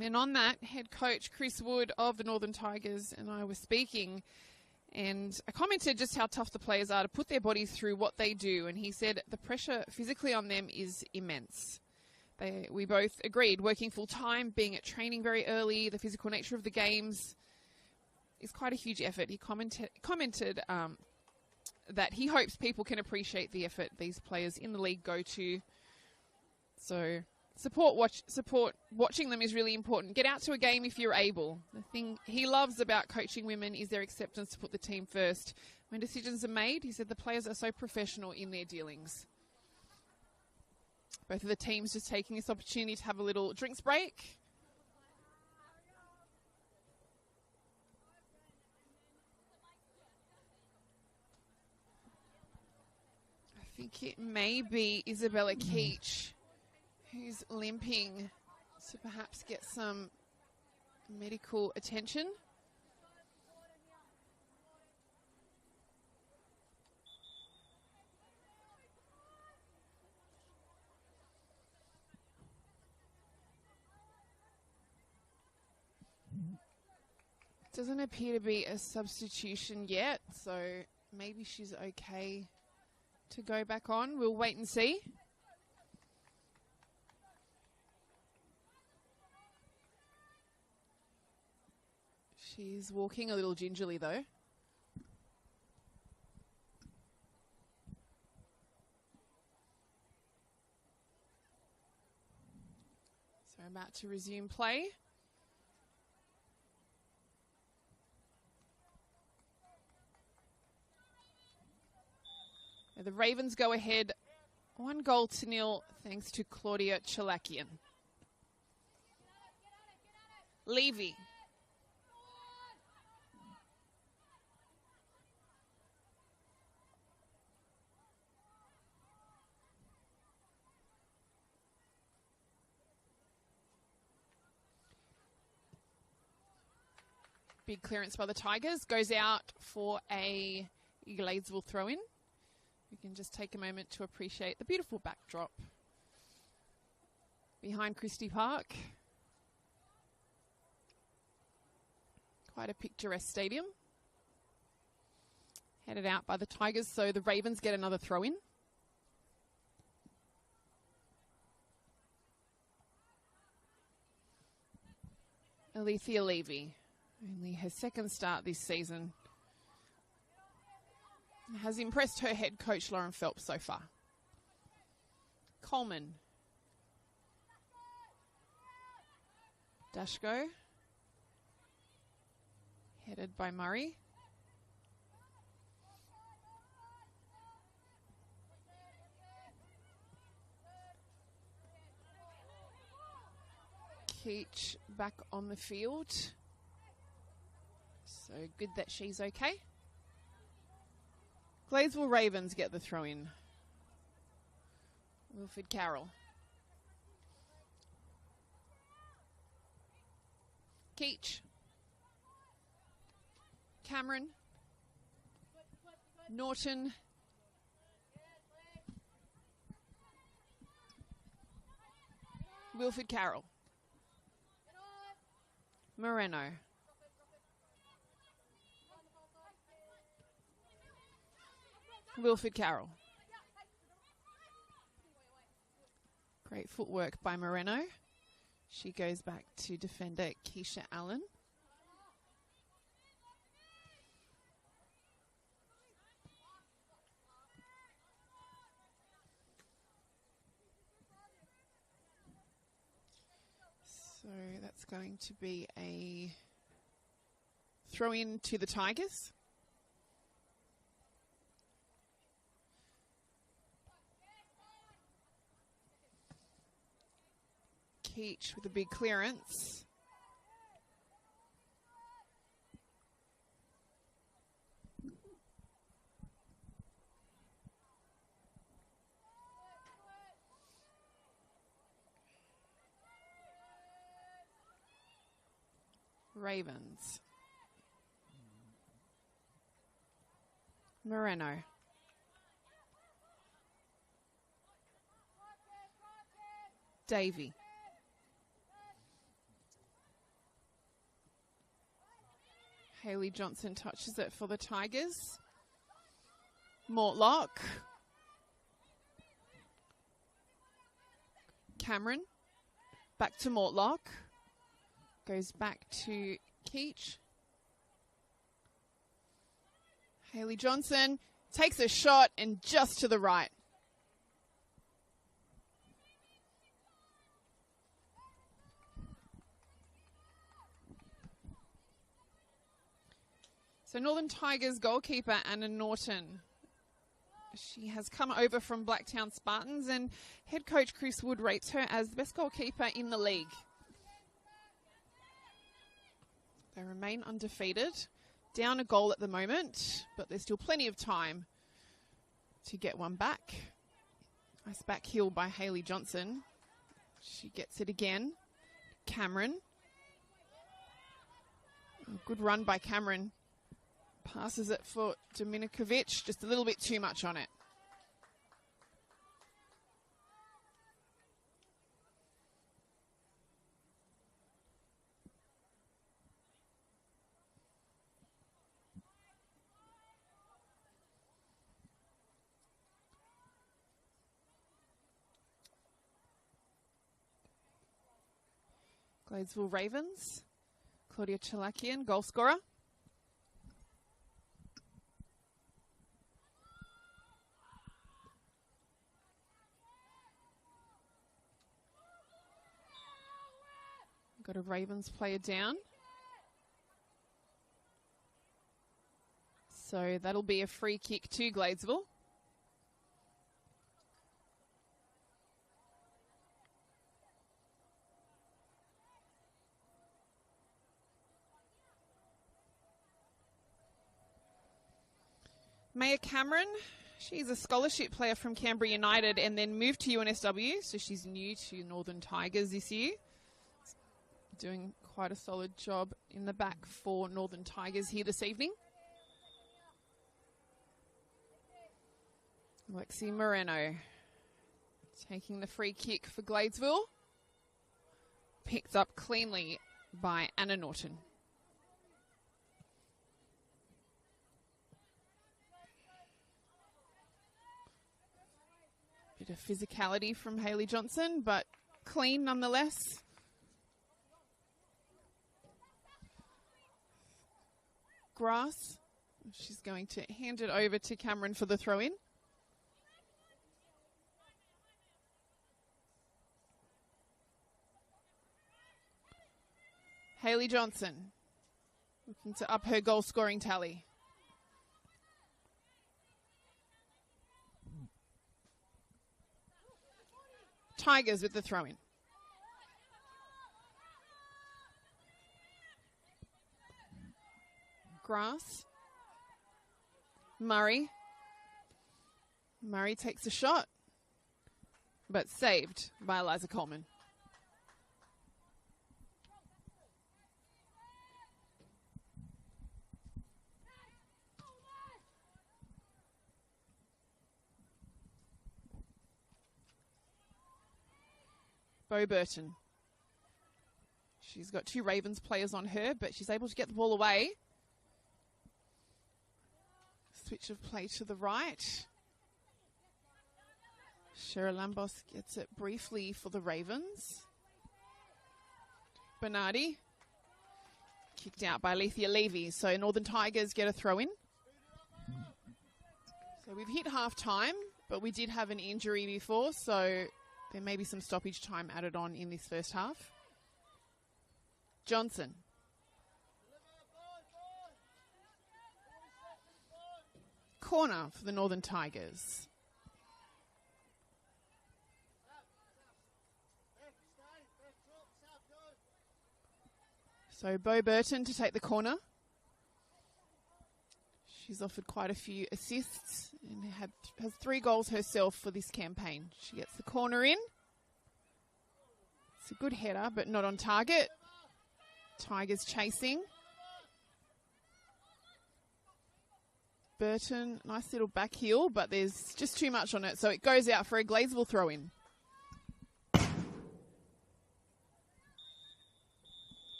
And on that, head coach Chris Wood of the Northern Tigers and I were speaking, and I commented just how tough the players are to put their bodies through what they do. And he said the pressure physically on them is immense. We both agreed, working full time, being at training very early, the physical nature of the games is quite a huge effort. He commented that he hopes people can appreciate the effort these players in the league go to. So watching them is really important. Get out to a game if you're able. The thing he loves about coaching women is their acceptance to put the team first. When decisions are made, he said the players are so professional in their dealings. Both of the teams just taking this opportunity to have a little drinks break. I think it may be Isabella Keach who's limping, to perhaps get some medical attention. Doesn't appear to be a substitution yet, so maybe she's okay to go back on. We'll wait and see. She's walking a little gingerly though. So about to resume play. The Ravens go ahead 1-0 thanks to Claudia Chalakian. Levy. Big clearance by the Tigers. Goes out for a Gladesville throw-in. We can just take a moment to appreciate the beautiful backdrop behind Christie Park. Quite a picturesque stadium. Headed out by the Tigers, so the Ravens get another throw-in. Alethea Levy, only her second start this season, has impressed her head coach Lauren Phelps so far. Coleman. Dashko. Headed by Murray. Keach back on the field. So good that she's okay. Gladesville Ravens get the throw in. Wilfred Carroll. Keach. Cameron. Norton. Wilfred Carroll. Moreno. Wilfred Carroll. Great footwork by Moreno. She goes back to defender Keisha Allen. So that's going to be a throw in to the Tigers. Keach with a big clearance. Ravens. Moreno. Davey. Hayley Johnson touches it for the Tigers. Mortlock. Cameron. Back to Mortlock. Goes back to Keach. Hayley Johnson takes a shot and just to the right. So Northern Tigers goalkeeper Anna Norton. She has come over from Blacktown Spartans and head coach Chris Wood rates her as the best goalkeeper in the league. They remain undefeated. Down a goal at the moment, but there's still plenty of time to get one back. Nice back heel by Hayley Johnson. She gets it again. Cameron. A good run by Cameron. Passes it for Dominikovic. Just a little bit too much on it. Gladesville Ravens. Claudia Chalakian, goal scorer. Got a Ravens player down. So that'll be a free kick to Gladesville. Maya Cameron, she's a scholarship player from Canberra United and then moved to NSW, so she's new to Northern Tigers this year. Doing quite a solid job in the back for Northern Tigers here this evening. Lexi Moreno taking the free kick for Gladesville. Picked up cleanly by Anna Norton. Bit of physicality from Hayley Johnson, but clean nonetheless. Grass. She's going to hand it over to Cameron for the throw-in. Hayley Johnson looking to up her goal scoring tally. Tigers with the throw-in. Grass. Murray. Murray takes a shot, but saved by Eliza Coleman. Bo Burton. She's got two Ravens players on her, but she's able to get the ball away. Switch of play to the right. Shara Lambos gets it briefly for the Ravens. Bernardi. Kicked out by Alethea Levy. So Northern Tigers get a throw in. So we've hit half time, but we did have an injury before, so there may be some stoppage time added on in this first half. Johnson. Corner for the Northern Tigers. So Bo Burton to take the corner. She's offered quite a few assists and has 3 goals herself for this campaign. She gets the corner in. It's a good header, but not on target. Tigers chasing. Burton, nice little back heel, but there's just too much on it, so it goes out for a Gladesville throw-in.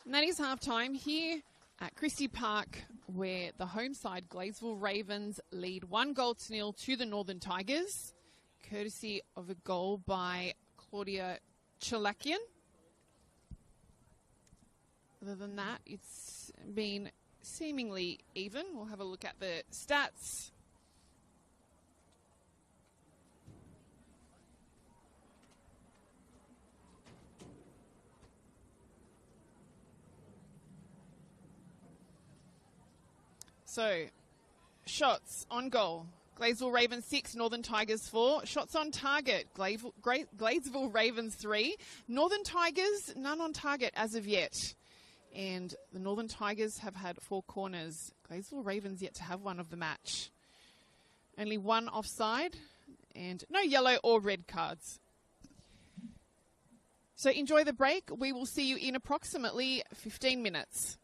And that is half-time here at Christie Park, where the home side Gladesville Ravens lead 1-0 to the Northern Tigers, courtesy of a goal by Claudia Chalakian. Other than that, it's been seemingly even. We'll have a look at the stats. So, shots on goal. Gladesville Ravens 6, Northern Tigers 4. Shots on target. Gladesville Ravens 3. Northern Tigers, none on target as of yet. And the Northern Tigers have had 4 corners. Gladesville Ravens yet to have one of the match. Only 1 offside and no yellow or red cards. So enjoy the break. We will see you in approximately 15 minutes.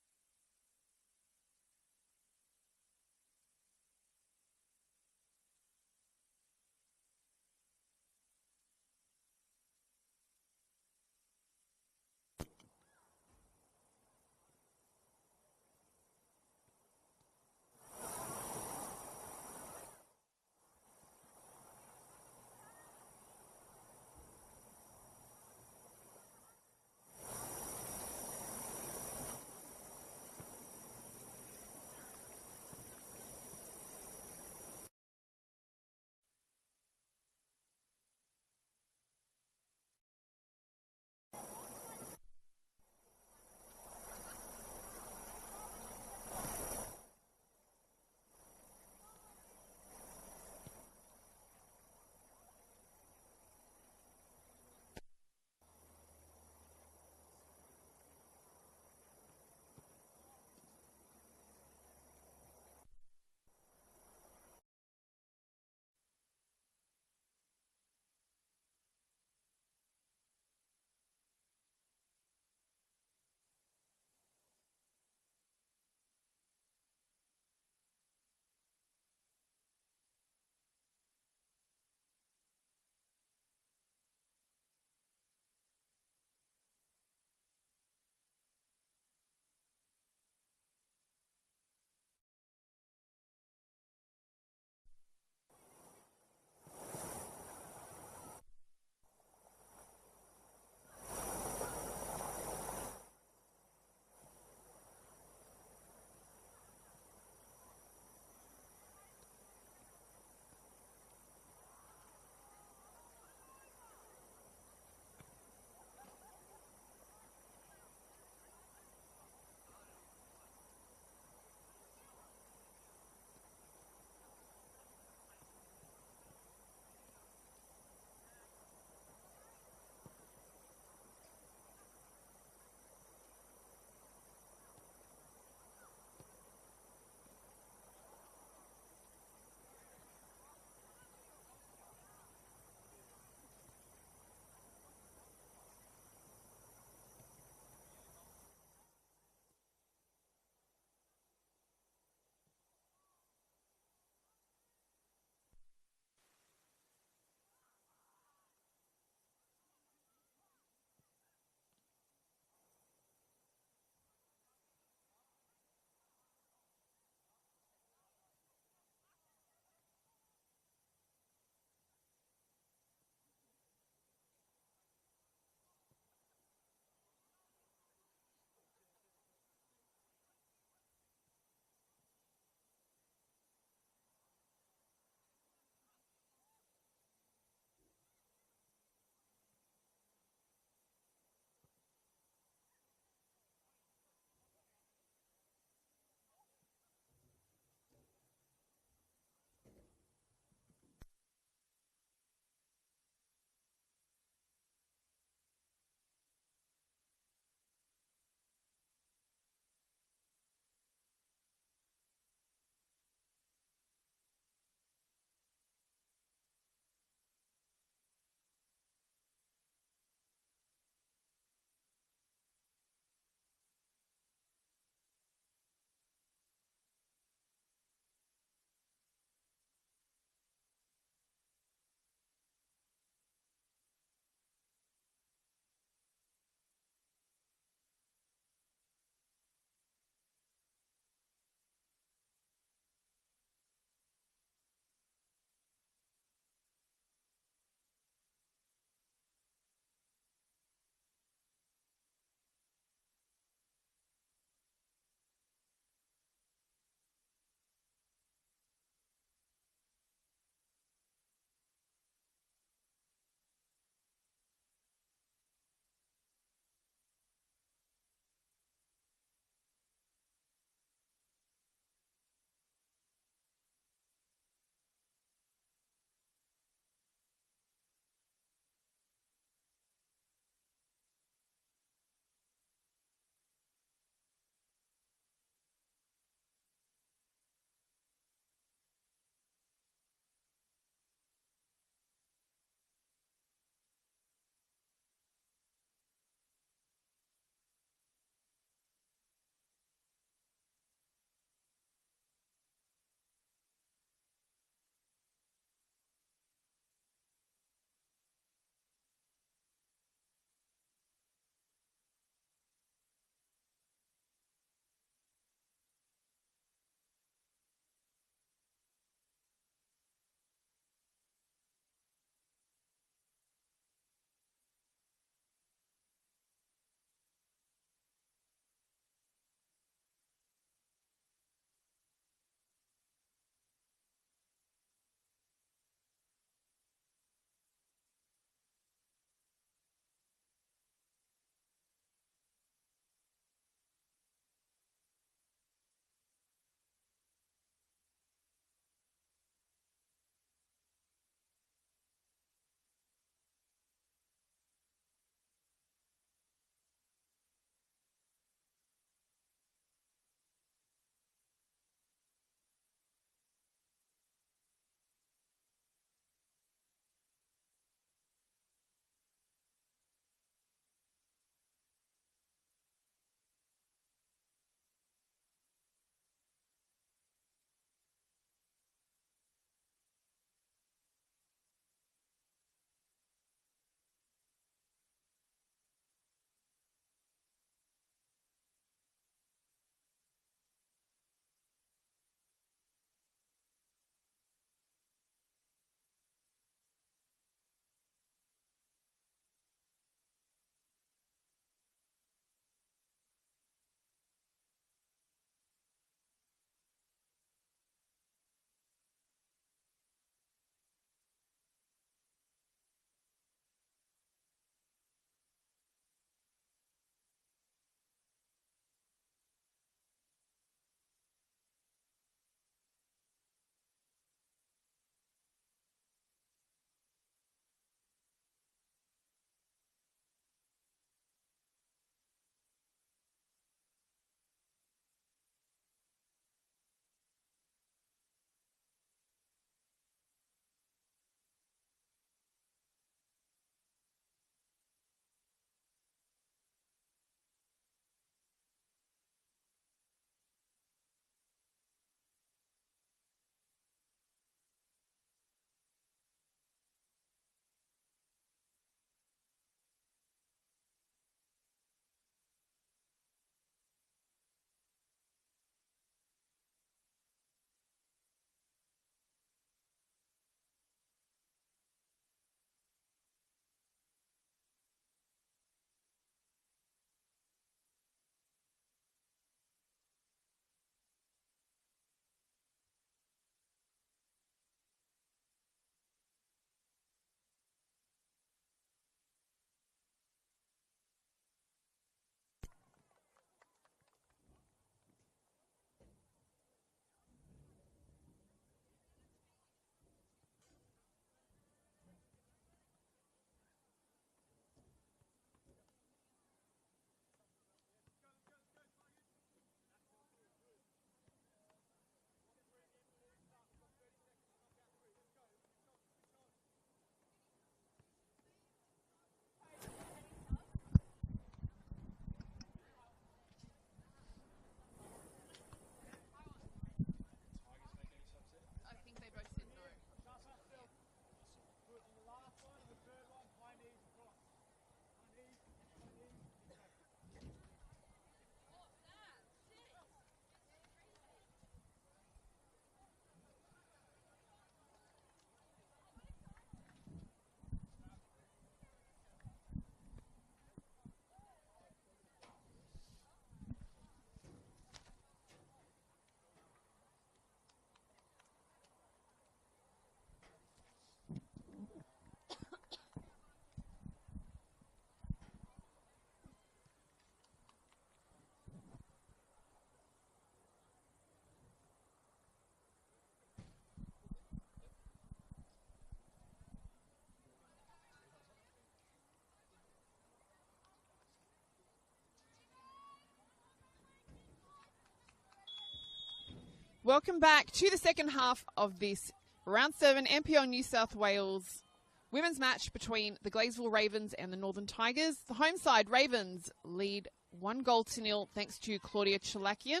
Welcome back to the second half of this Round 7 NPL New South Wales women's match between the Gladesville Ravens and the Northern Tigers. The home side Ravens lead 1-0 thanks to Claudia Chalakian.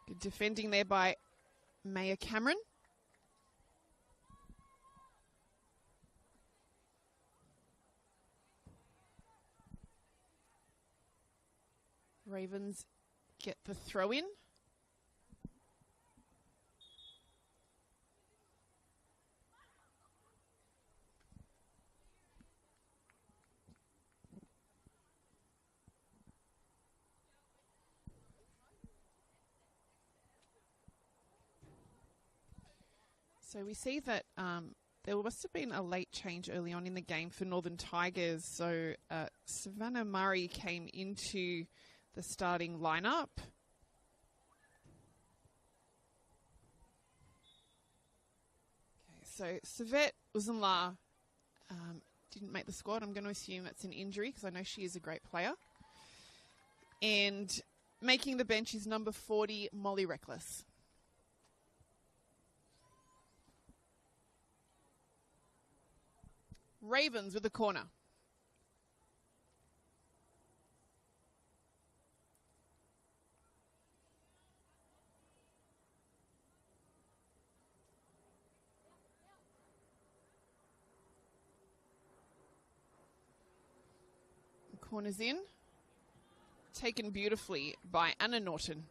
Good defending there by Maya Cameron. Ravens get the throw in. So we see that there must have been a late change early on in the game for Northern Tigers. So Savannah Murray came into the starting lineup. Okay, so Savet Uzunla didn't make the squad. I'm going to assume it's an injury because I know she is a great player. And making the bench is number 40, Molly Reckless. Ravens with the corner. Corners in. Taken beautifully by Anna Norton.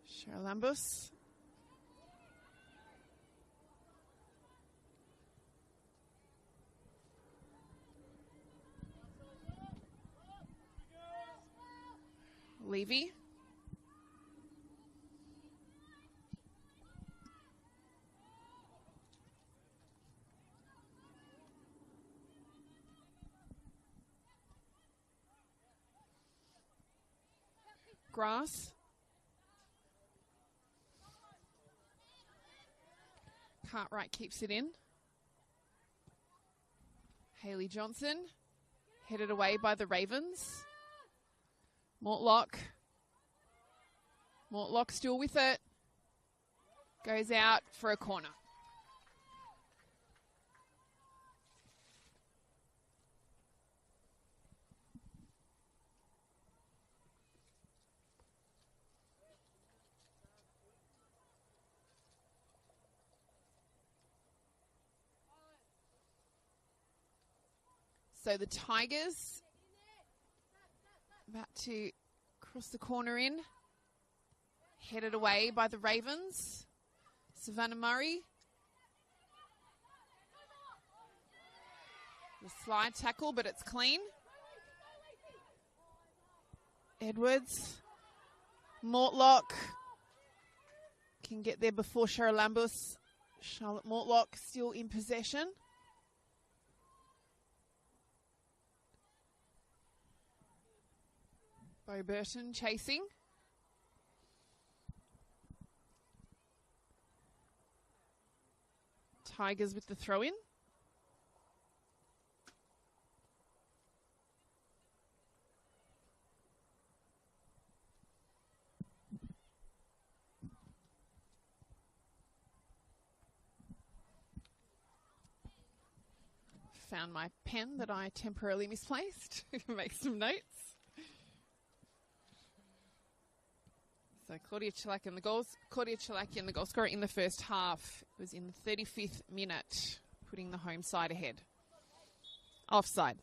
Cheryl Lambus. Levy. Grass. Cartwright keeps it in. Hayley Johnson headed away by the Ravens. Mortlock. Mortlock still with it. Goes out for a corner. So the Tigers about to cross the corner in. Headed away by the Ravens. Savannah Murray. The slide tackle, but it's clean. Edwards. Mortlock can get there before Cheryl Lambus. Charlotte Mortlock still in possession. Bo Burton chasing. Tigers with the throw in. Found my pen that I temporarily misplaced. Make some notes. So Claudia Chalakian, the goal scorer in the first half, was in the 35th minute, putting the home side ahead. Offside.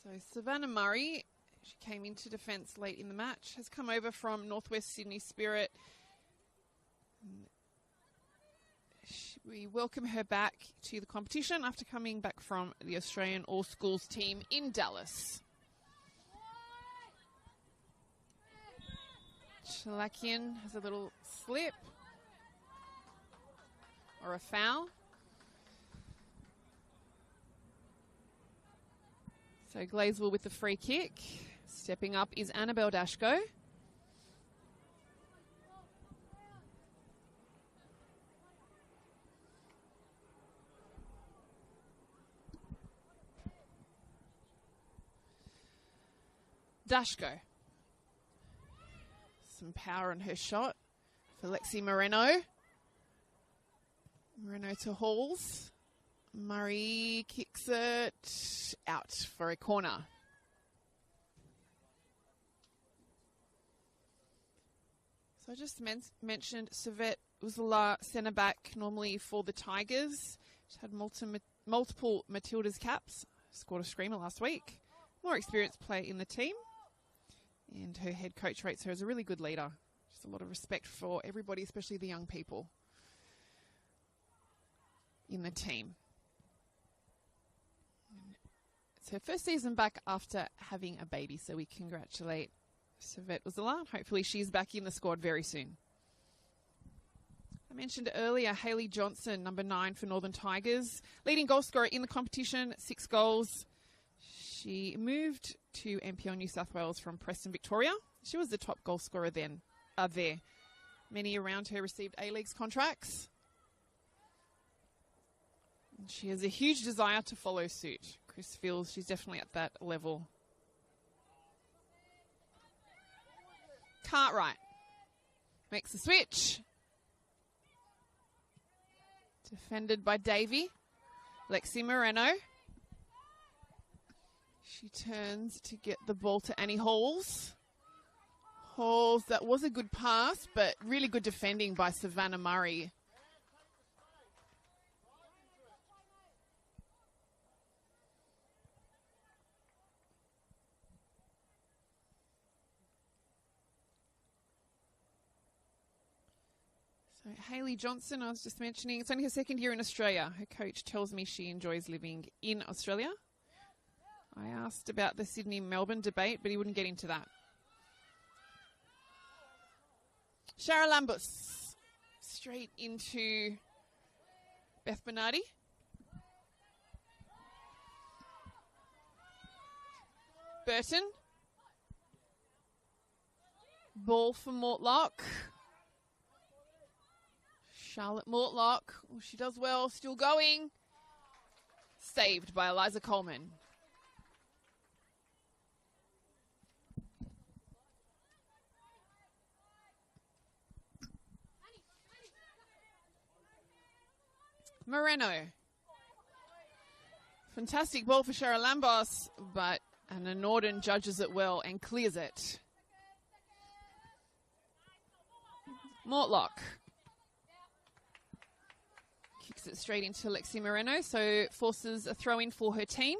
So Savannah Murray, she came into defence late in the match, has come over from Northwest Sydney Spirit. We welcome her back to the competition after coming back from the Australian All Schools team in Dallas. Chalakian has a little slip or a foul. So Gladesville with the free kick. Stepping up is Annabelle Dashko. Dashko. Some power in her shot for Lexi Moreno. Moreno to Halls. Murray kicks it out for a corner. So I just mentioned Savette was the centre back normally for the Tigers. She had multiple Matildas caps. Scored a screamer last week. More experienced player in the team. And her head coach rates her as a really good leader. Just a lot of respect for everybody, especially the young people in the team. It's her first season back after having a baby, so we congratulate Savette Uzala. Hopefully she's back in the squad very soon. I mentioned earlier Hayley Johnson, number 9 for Northern Tigers. Leading goal scorer in the competition, 6 goals. She moved to NPL New South Wales from Preston, Victoria. She was the top goal scorer there. Many around her received A-Leagues contracts. And she has a huge desire to follow suit. Chris feels she's definitely at that level. Cartwright makes the switch. Defended by Davey. Lexi Moreno. She turns to get the ball to Annie Halls. Halls, that was a good pass, but really good defending by Savannah Murray. So Hayley Johnson, I was just mentioning, it's only her second year in Australia. Her coach tells me she enjoys living in Australia. I asked about the Sydney-Melbourne debate, but he wouldn't get into that. Shara Lambus, straight into Beth Bernardi. Burton. Ball for Mortlock. Charlotte Mortlock. Oh, she does well, still going. Saved by Eliza Coleman. Moreno. Fantastic ball for Shara Lambos, but Anna Norden judges it well and clears it. Mortlock. Kicks it straight into Lexi Moreno, so forces a throw in for her team.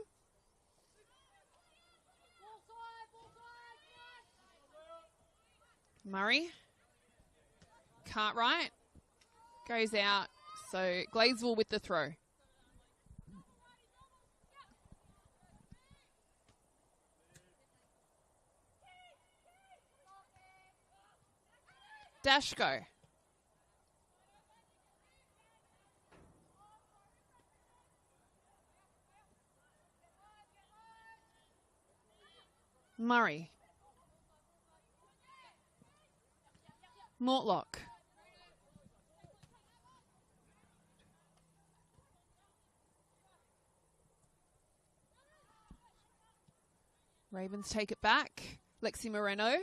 Murray. Cartwright. Goes out. So Gladesville with the throw. Dashko. Murray. Mortlock. Ravens take it back. Lexi Moreno.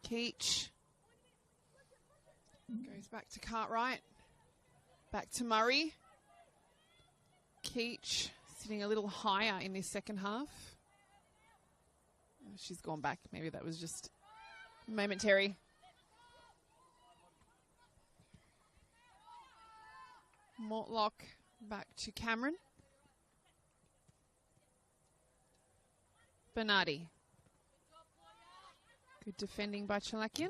Keach. Goes back to Cartwright. Back to Murray. Keach sitting a little higher in this second half. Oh, she's gone back. Maybe that was just momentary. Mortlock back to Cameron. Bernardi. Good defending by Chalakian.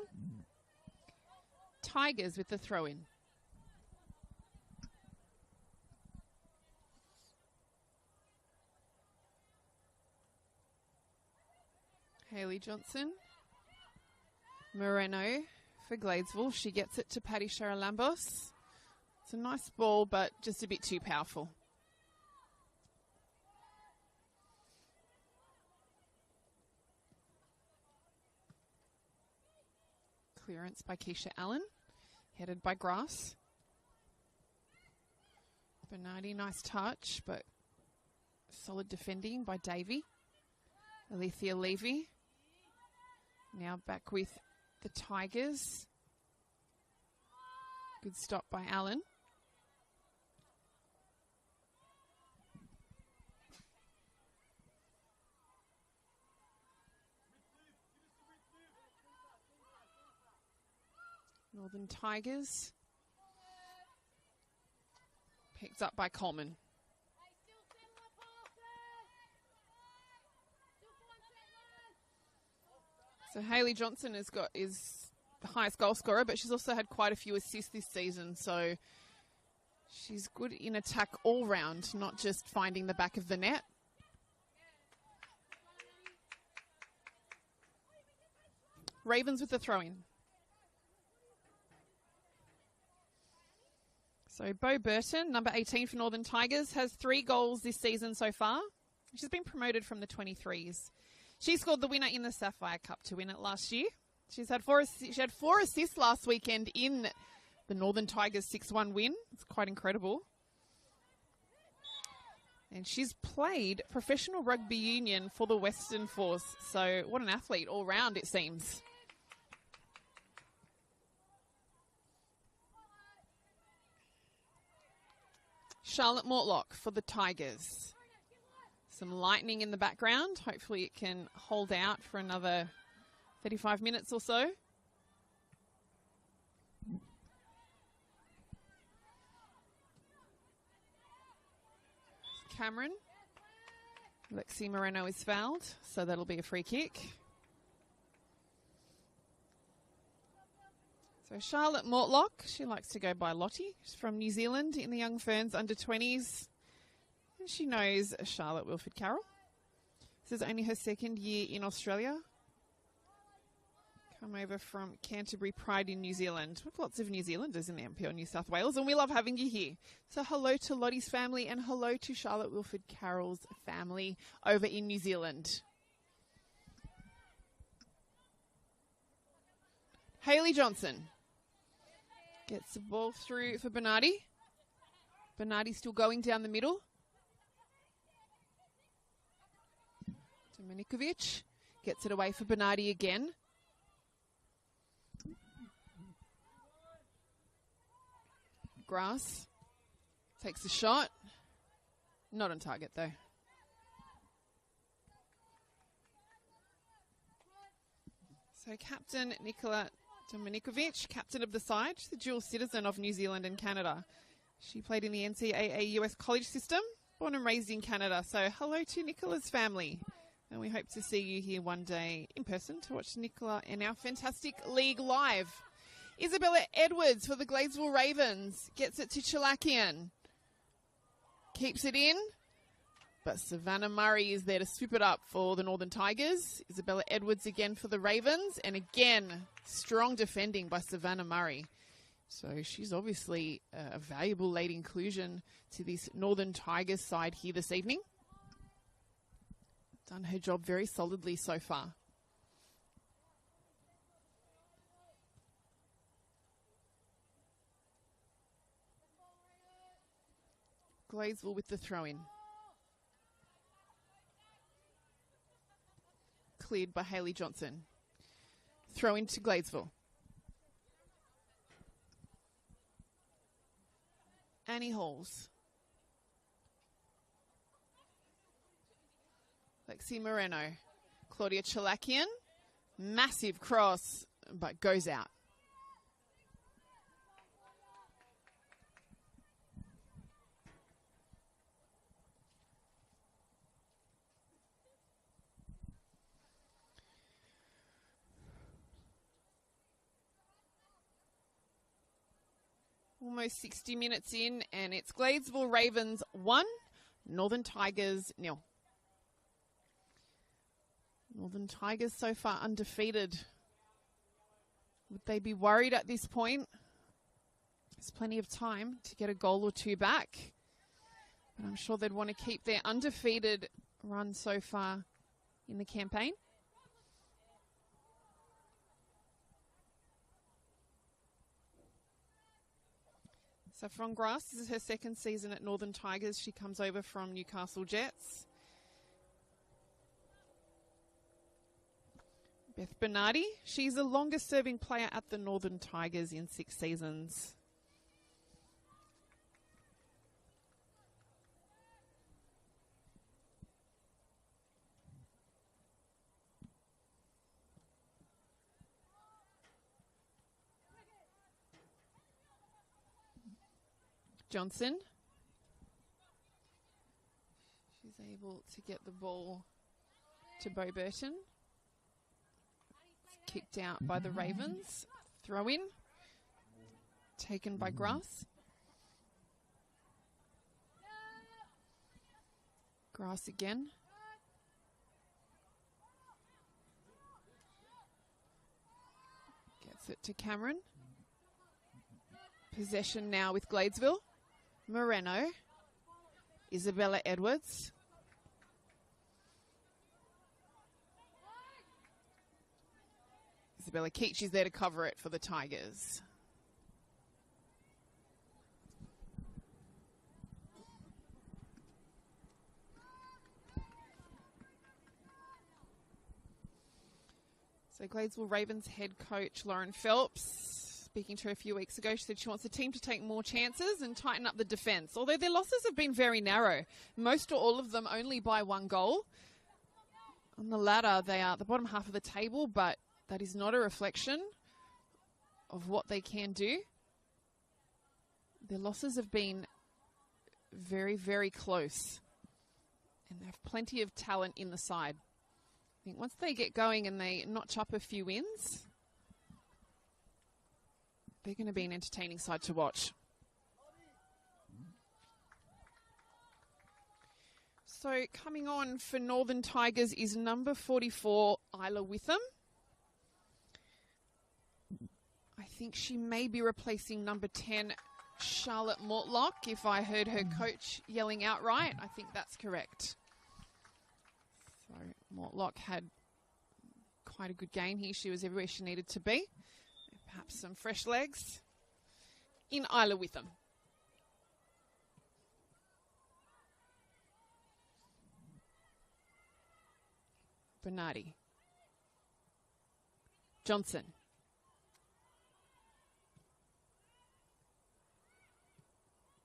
Tigers with the throw-in. Hayley Johnson. Moreno for Gladesville. She gets it to Paddy Charalambos. It's a nice ball, but just a bit too powerful. Clearance by Keisha Allen, headed by Grass. Bernardi, nice touch, but solid defending by Davey. Alethea Levy. Now back with the Tigers. Good stop by Allen. Northern Tigers. Picked up by Coleman. So Hayley Johnson is the highest goal scorer, but she's also had quite a few assists this season. So she's good in attack all round, not just finding the back of the net. Ravens with the throw-in. So Bo Burton, number 18 for Northern Tigers, has 3 goals this season so far. She's been promoted from the 23s. She scored the winner in the Sapphire Cup to win it last year. She had 4 assists last weekend in the Northern Tigers 6-1 win. It's quite incredible. And she's played professional rugby union for the Western Force. So what an athlete all round, it seems. Charlotte Mortlock for the Tigers. Some lightning in the background. Hopefully it can hold out for another 35 minutes or so. Cameron. Lexi Moreno is fouled, so that'll be a free kick. So Charlotte Mortlock, she likes to go by Lottie. She's from New Zealand in the Young Ferns under 20s. And she knows Charlotte Wilford Carroll. This is only her second year in Australia. Come over from Canterbury Pride in New Zealand. We have lots of New Zealanders in the NPL New South Wales, and we love having you here. So hello to Lottie's family and hello to Charlotte Wilford Carroll's family over in New Zealand. Hayley Johnson gets the ball through for Bernardi. Bernardi still going down the middle. Dominikovic gets it away for Bernardi again. Grass takes a shot. Not on target though. So captain Nicola Dominikovic, captain of the side, she's a dual citizen of New Zealand and Canada. She played in the NCAA US college system, born and raised in Canada. So hello to Nicola's family. And we hope to see you here one day in person to watch Nicola and our fantastic league live. Isabella Edwards for the Gladesville Ravens gets it to Chalakian. Keeps it in. But Savannah Murray is there to swoop it up for the Northern Tigers. Isabella Edwards again for the Ravens. And again, strong defending by Savannah Murray. So she's obviously a valuable late inclusion to this Northern Tigers side here this evening. Done her job very solidly so far. Gladesville with the throw-in. Cleared by Hayley Johnson. Throw into Gladesville. Annie Halls. Lexi Moreno. Claudia Chalakian. Massive cross, but goes out. Almost 60 minutes in, and it's Gladesville Ravens 1, Northern Tigers 0. Northern Tigers so far undefeated. Would they be worried at this point? There's plenty of time to get a goal or two back. But I'm sure they'd want to keep their undefeated run so far in the campaign. Saffron Grass, this is her second season at Northern Tigers. She comes over from Newcastle Jets. Beth Bernardi, she's the longest serving player at the Northern Tigers in 6 seasons. Johnson. She's able to get the ball to Bo Burton. It's kicked out by the Ravens. Throw in. Taken by Grass. Grass again. Gets it to Cameron. Possession now with Gladesville. Moreno, Isabella Edwards. Isabella Keach is there to cover it for the Tigers. So Gladesville Ravens head coach Lauren Phelps, speaking to her a few weeks ago, she said she wants the team to take more chances and tighten up the defence. Although their losses have been very narrow, most or all of them only by 1 goal. On the ladder, they are at the bottom half of the table, but that is not a reflection of what they can do. Their losses have been very, very close, and they have plenty of talent in the side. I think once they get going and they notch up a few wins, they're going to be an entertaining side to watch. So coming on for Northern Tigers is number 44, Isla Witham. I think she may be replacing number 10, Charlotte Mortlock, if I heard her coach yelling out right. I think that's correct. So Mortlock had quite a good game here. She was everywhere she needed to be. Perhaps some fresh legs in Isla Witham. Bernardi. Johnson.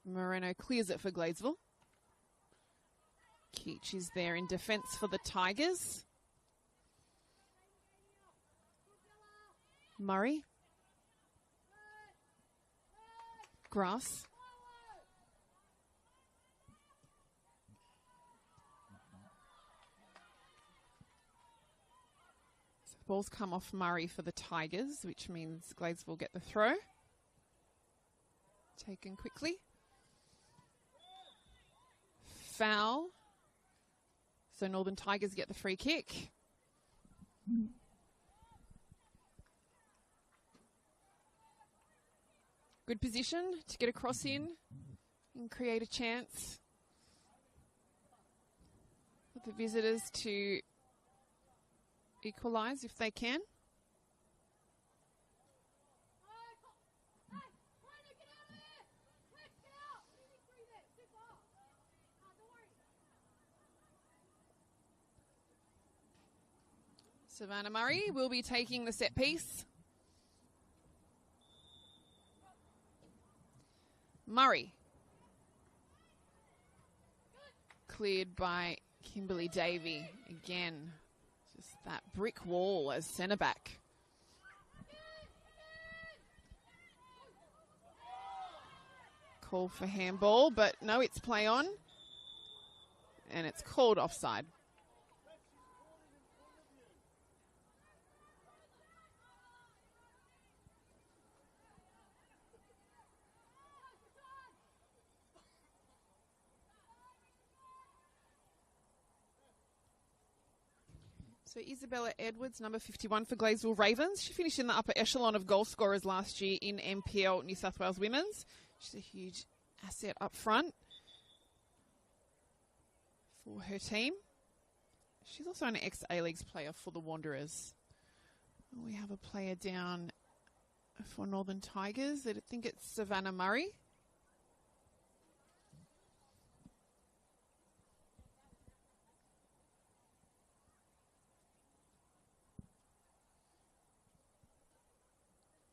Moreno clears it for Gladesville. Keach is there in defence for the Tigers. Murray. Grass. So the ball's come off Murray for the Tigers, which means Gladesville get the throw. Taken quickly. Foul. So Northern Tigers get the free kick. Good position to get a cross in and create a chance for the visitors to equalise if they can. Savannah Murray will be taking the set piece. Murray. Cleared by Kimberly Davey. Again, just that brick wall as centre back. Call for handball, but no, it's play on. And it's called offside. So Isabella Edwards, number 51 for Gladesville Ravens. She finished in the upper echelon of goal scorers last year in NPL New South Wales Women's. She's a huge asset up front for her team. She's also an ex-A-Leagues player for the Wanderers. We have a player down for Northern Tigers. I think it's Savannah Murray.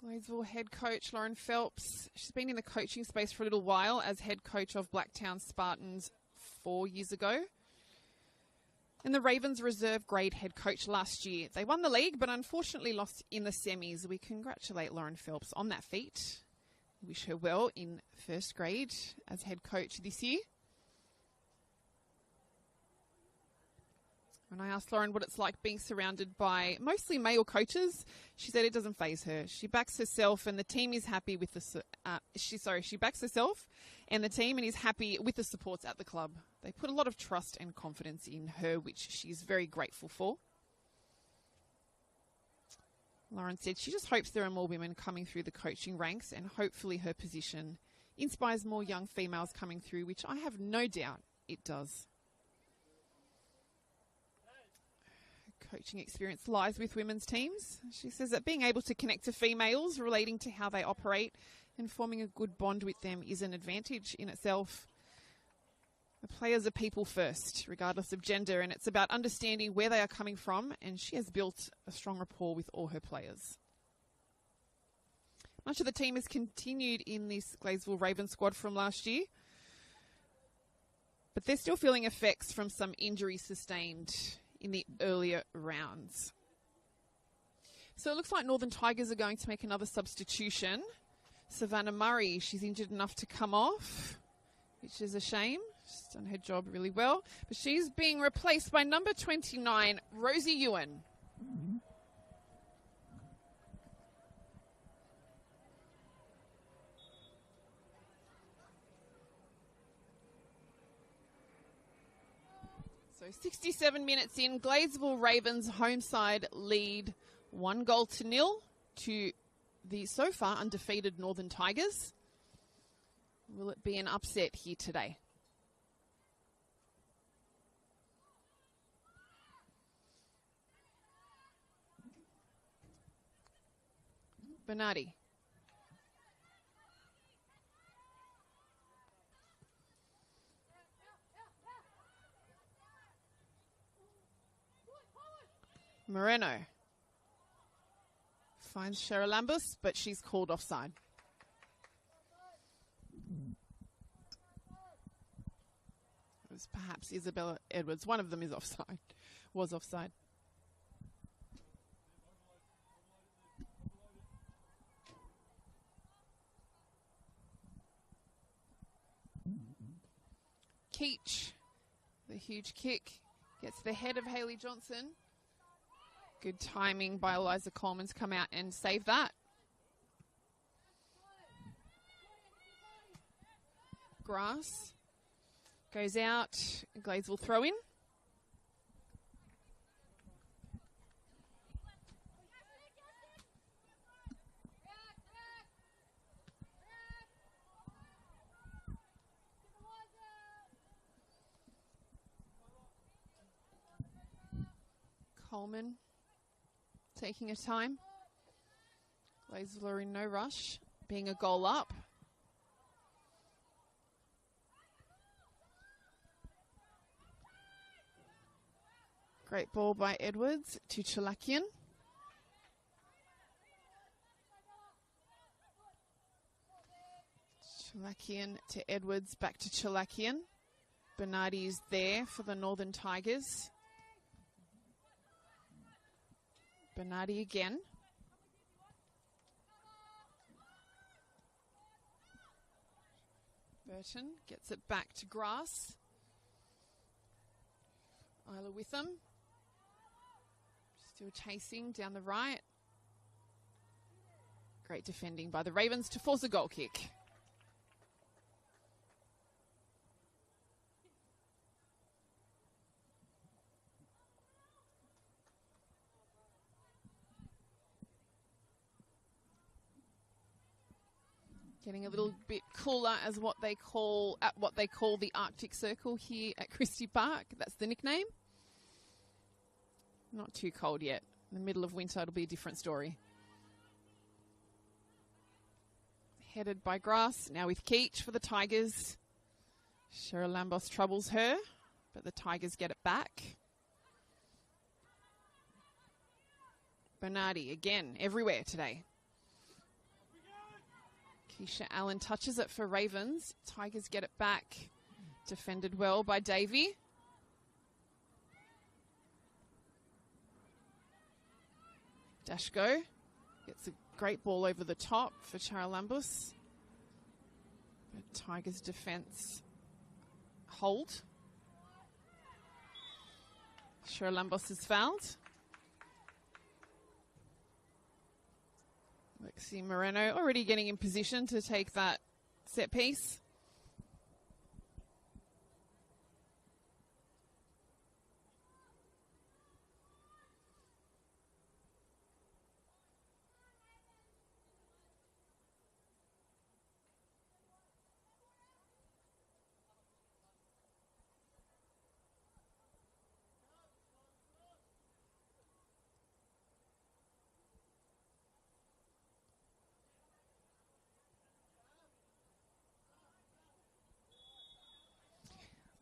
Gladesville head coach Lauren Phelps. She's been in the coaching space for a little while as head coach of Blacktown Spartans 4 years ago. And the Ravens reserve grade head coach last year. They won the league, but unfortunately lost in the semis. We congratulate Lauren Phelps on that feat. Wish her well in first grade as head coach this year. When I asked Lauren what it's like being surrounded by mostly male coaches, she said it doesn't faze her. She backs herself and the team is happy with the she backs herself and the team and is happy with the supports at the club. They put a lot of trust and confidence in her, which she's very grateful for. Lauren said she just hopes there are more women coming through the coaching ranks and hopefully her position inspires more young females coming through, which I have no doubt it does. Coaching experience lies with women's teams. She says that being able to connect to females, relating to how they operate and forming a good bond with them is an advantage in itself. The players are people first, regardless of gender, and it's about understanding where they are coming from, and she has built a strong rapport with all her players. Much of the team has continued in this Gladesville Ravens squad from last year, but they're still feeling effects from some injuries sustained in the earlier rounds. So it looks like Northern Tigers are going to make another substitution. Savannah Murray, she's injured enough to come off, which is a shame. She's done her job really well. But she's being replaced by number 29, Rosie Ewan. So 67 minutes in, Gladesville Ravens home side lead 1-0 to the so far undefeated Northern Tigers. Will it be an upset here today? Bernardi. Moreno finds Cheryl Lambus, but she's called offside. It was perhaps Isabella Edwards. One of them is offside, was offside. Keach, the huge kick, gets the head of Hayley Johnson. Good timing by Eliza Coleman to come out and save that. Grass goes out. Gladesville throw in. Coleman taking her time. Gladesville are in no rush, being a goal up. Great ball by Edwards to Chalakian. Chalakian to Edwards, back to Chalakian. Bernardi is there for the Northern Tigers. Bernardi again. Burton gets it back to Grass. Isla with them. Still chasing down the right. Great defending by the Ravens to force a goal kick. Getting a little bit cooler as what they call the Arctic Circle here at Christie Park. That's the nickname. Not too cold yet. In the middle of winter, it'll be a different story. Headed by Grass, now with Keach for the Tigers. Cheryl Lambos troubles her, but the Tigers get it back. Bernardi again, everywhere today. Keisha Allen touches it for Ravens. Tigers get it back. Defended well by Davey. Dashko gets a great ball over the top for Charalambos. But Tigers defense hold. Charalambos is fouled. Lexi Moreno already getting in position to take that set piece.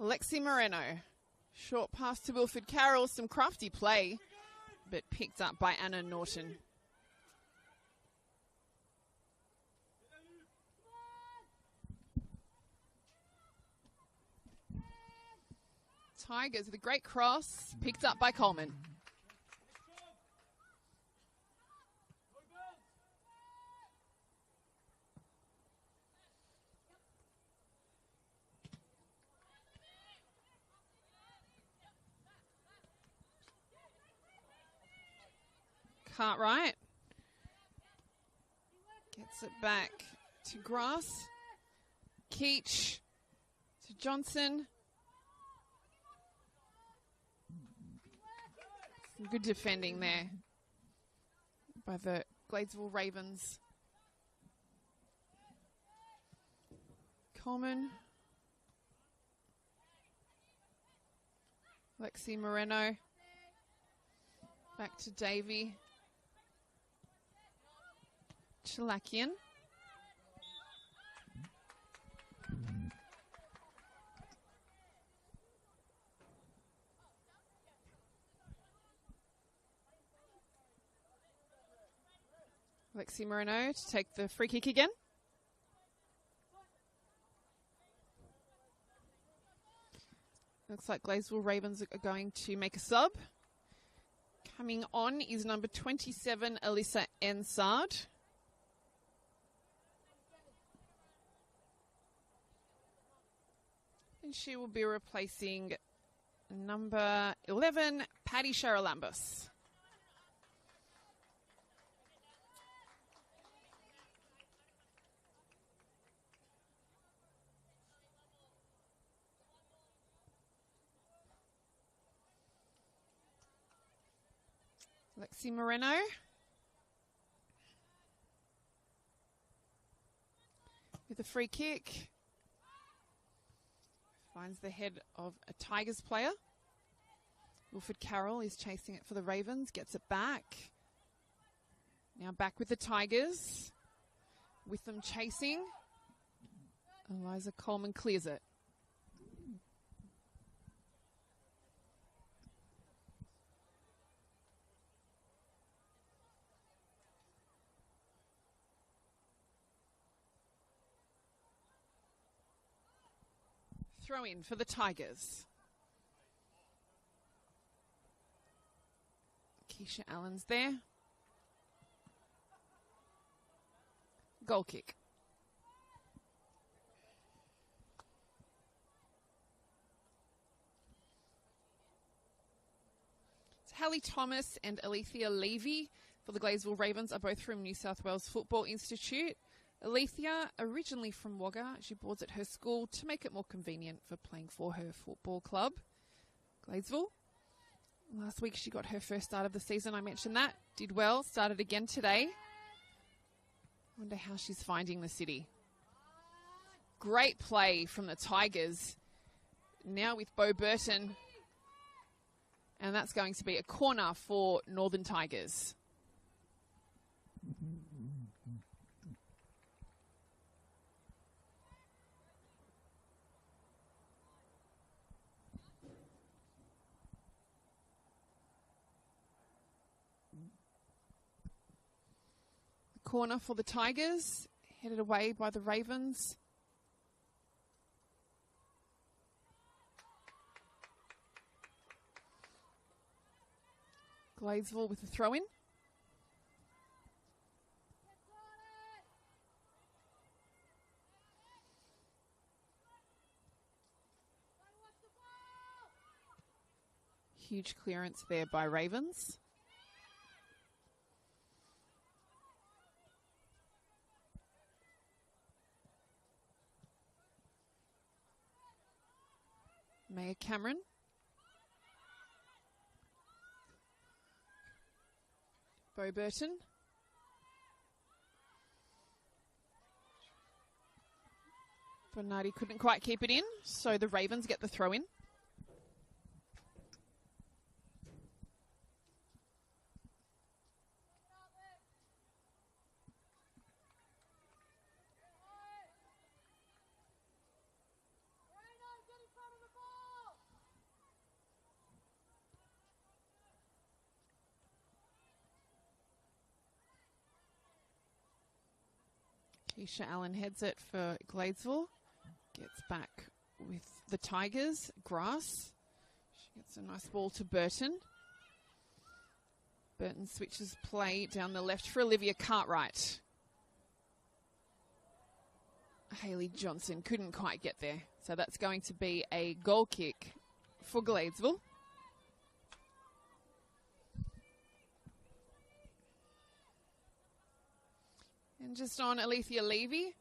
Lexi Moreno. Short pass to Wilfred Carroll. Some crafty play, but picked up by Anna Norton. Tigers with a great cross. Picked up by Coleman. Cartwright gets it back to Grass. Keach to Johnson. Some good defending there by the Gladesville Ravens. Coleman. Lexi Moreno. Back to Davey. Chilakian. Lexi Moreno to take the free kick again. Looks like Gladesville Ravens are going to make a sub. Coming on is number 27, Alyssa Ensard. And she will be replacing number 11, Patty Charalambos. Lexi Moreno. With a free kick. Finds the head of a Tigers player. Wilfred Carroll is chasing it for the Ravens. Gets it back. Now back with the Tigers. With them chasing. Eliza Coleman clears it. Throw in for the Tigers. Keisha Allen's there. Goal kick. Hallie Thomas and Alethea Levy for the Gladesville Ravens are both from New South Wales Football Institute. Alethea, originally from Wagga, she boards at her school to make it more convenient for playing for her football club, Gladesville. Last week she got her first start of the season, I mentioned that. Did well, started again today. Wonder how she's finding the city. Great play from the Tigers. Now with Bo Burton. And that's going to be a corner for Northern Tigers. Corner for the Tigers. Headed away by the Ravens. Gladesville with the throw-in. Huge clearance there by Ravens. Maya Cameron. Bo Burton. Bernardi couldn't quite keep it in, so the Ravens get the throw in. Keisha Allen heads it for Gladesville. Gets back with the Tigers. Grass. She gets a nice ball to Burton. Burton switches play down the left for Olivia Cartwright. Hayley Johnson couldn't quite get there. So that's going to be a goal kick for Gladesville. And just on Alethea Levy,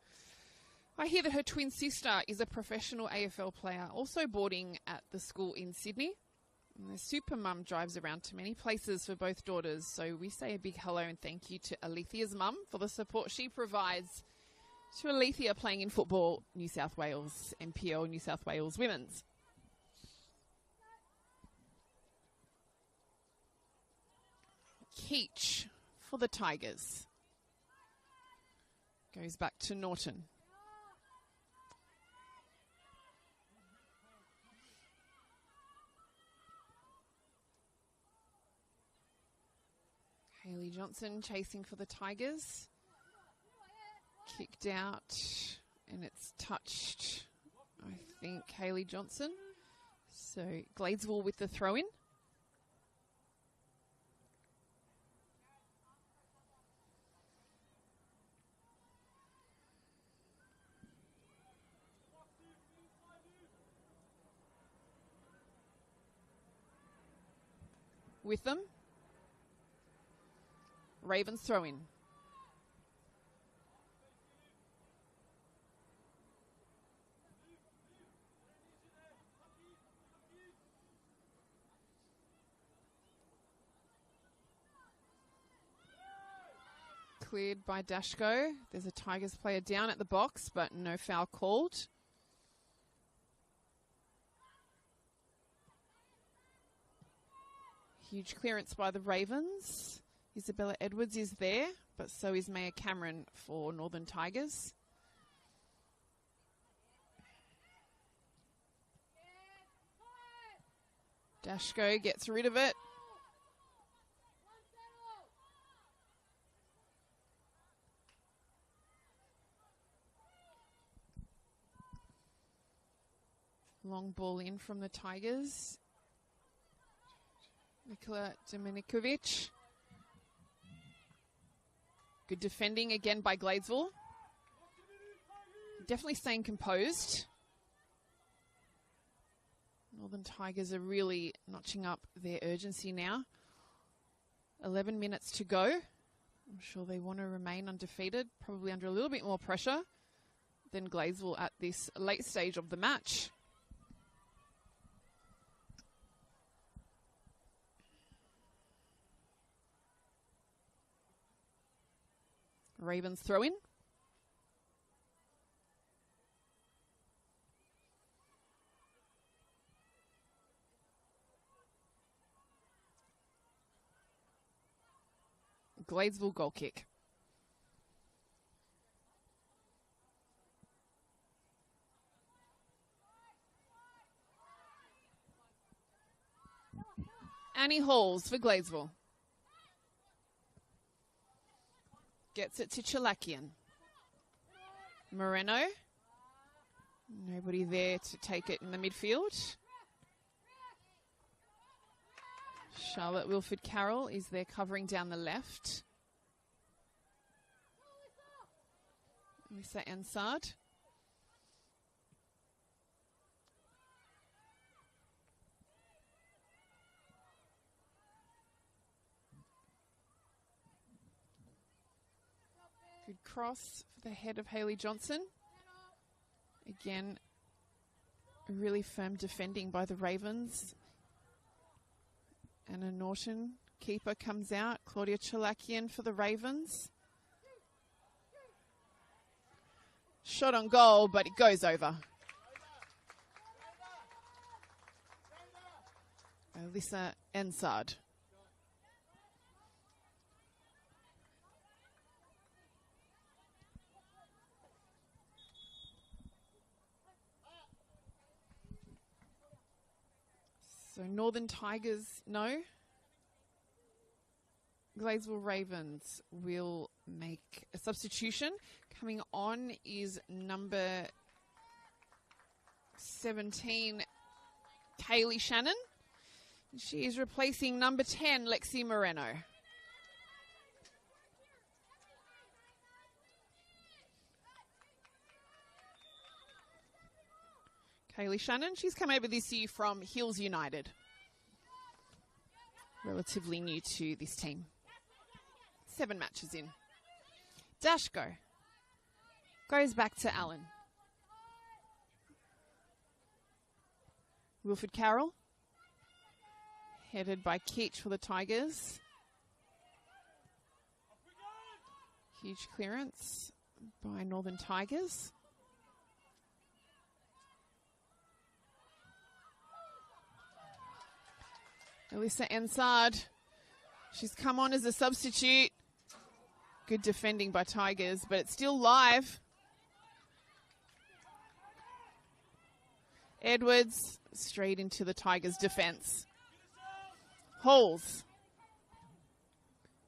I hear that her twin sister is a professional AFL player, also boarding at the school in Sydney. And the super mum drives around to many places for both daughters. So we say a big hello and thank you to Alethea's mum for the support she provides to Alethea playing in football, New South Wales, NPL, New South Wales Women's. Keach for the Tigers. Goes back to Norton. Hayley Johnson chasing for the Tigers. Kicked out and it's touched, I think, Hayley Johnson. So Gladesville with the throw-in. With them. Ravens throw in. Cleared by Dashko. There's a Tigers player down at the box, but no foul called. Huge clearance by the Ravens. Isabella Edwards is there, but so is Maya Cameron for Northern Tigers. Dashko gets rid of it. Long ball in from the Tigers. Nikola Dominikovic. Good defending again by Gladesville. Definitely staying composed. Northern Tigers are really notching up their urgency now. 11 minutes to go. I'm sure they want to remain undefeated, probably under a little bit more pressure than Gladesville at this late stage of the match. Ravens throw in. Gladesville goal kick. Annie Halls for Gladesville. Gets it to Chilakian. Moreno. Nobody there to take it in the midfield. Charlotte Wilford Carroll is there covering down the left. Lisa Ansard. Good cross for the head of Hayley Johnson. Again, really firm defending by the Ravens. Anna Norton, keeper, comes out. Claudia Chalakian for the Ravens. Shot on goal, but it goes over. Alyssa Ensard. So Northern Tigers, no. Gladesville Ravens will make a substitution. Coming on is number 17, Kaylee Shannon. She is replacing number 10, Lexi Moreno. Kaylee Shannon, she's come over this year from Hills United. Relatively new to this team. 7 matches in. Dashko goes back to Allen. Wilford Carroll, headed by Keach for the Tigers. Huge clearance by Northern Tigers. Alyssa Ensard, she's come on as a substitute. Good defending by Tigers, but it's still live. Edwards straight into the Tigers' defence. Halls.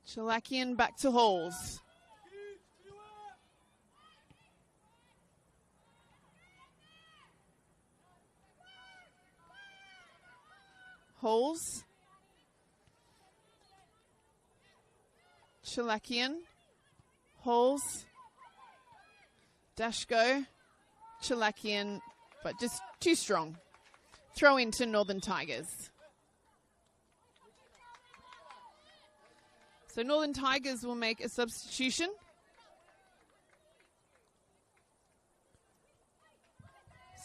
Chalakian back to Halls. Halls. Chalakian. Halls. Dashko. Chalakian, but just too strong. Throw into Northern Tigers. So Northern Tigers will make a substitution.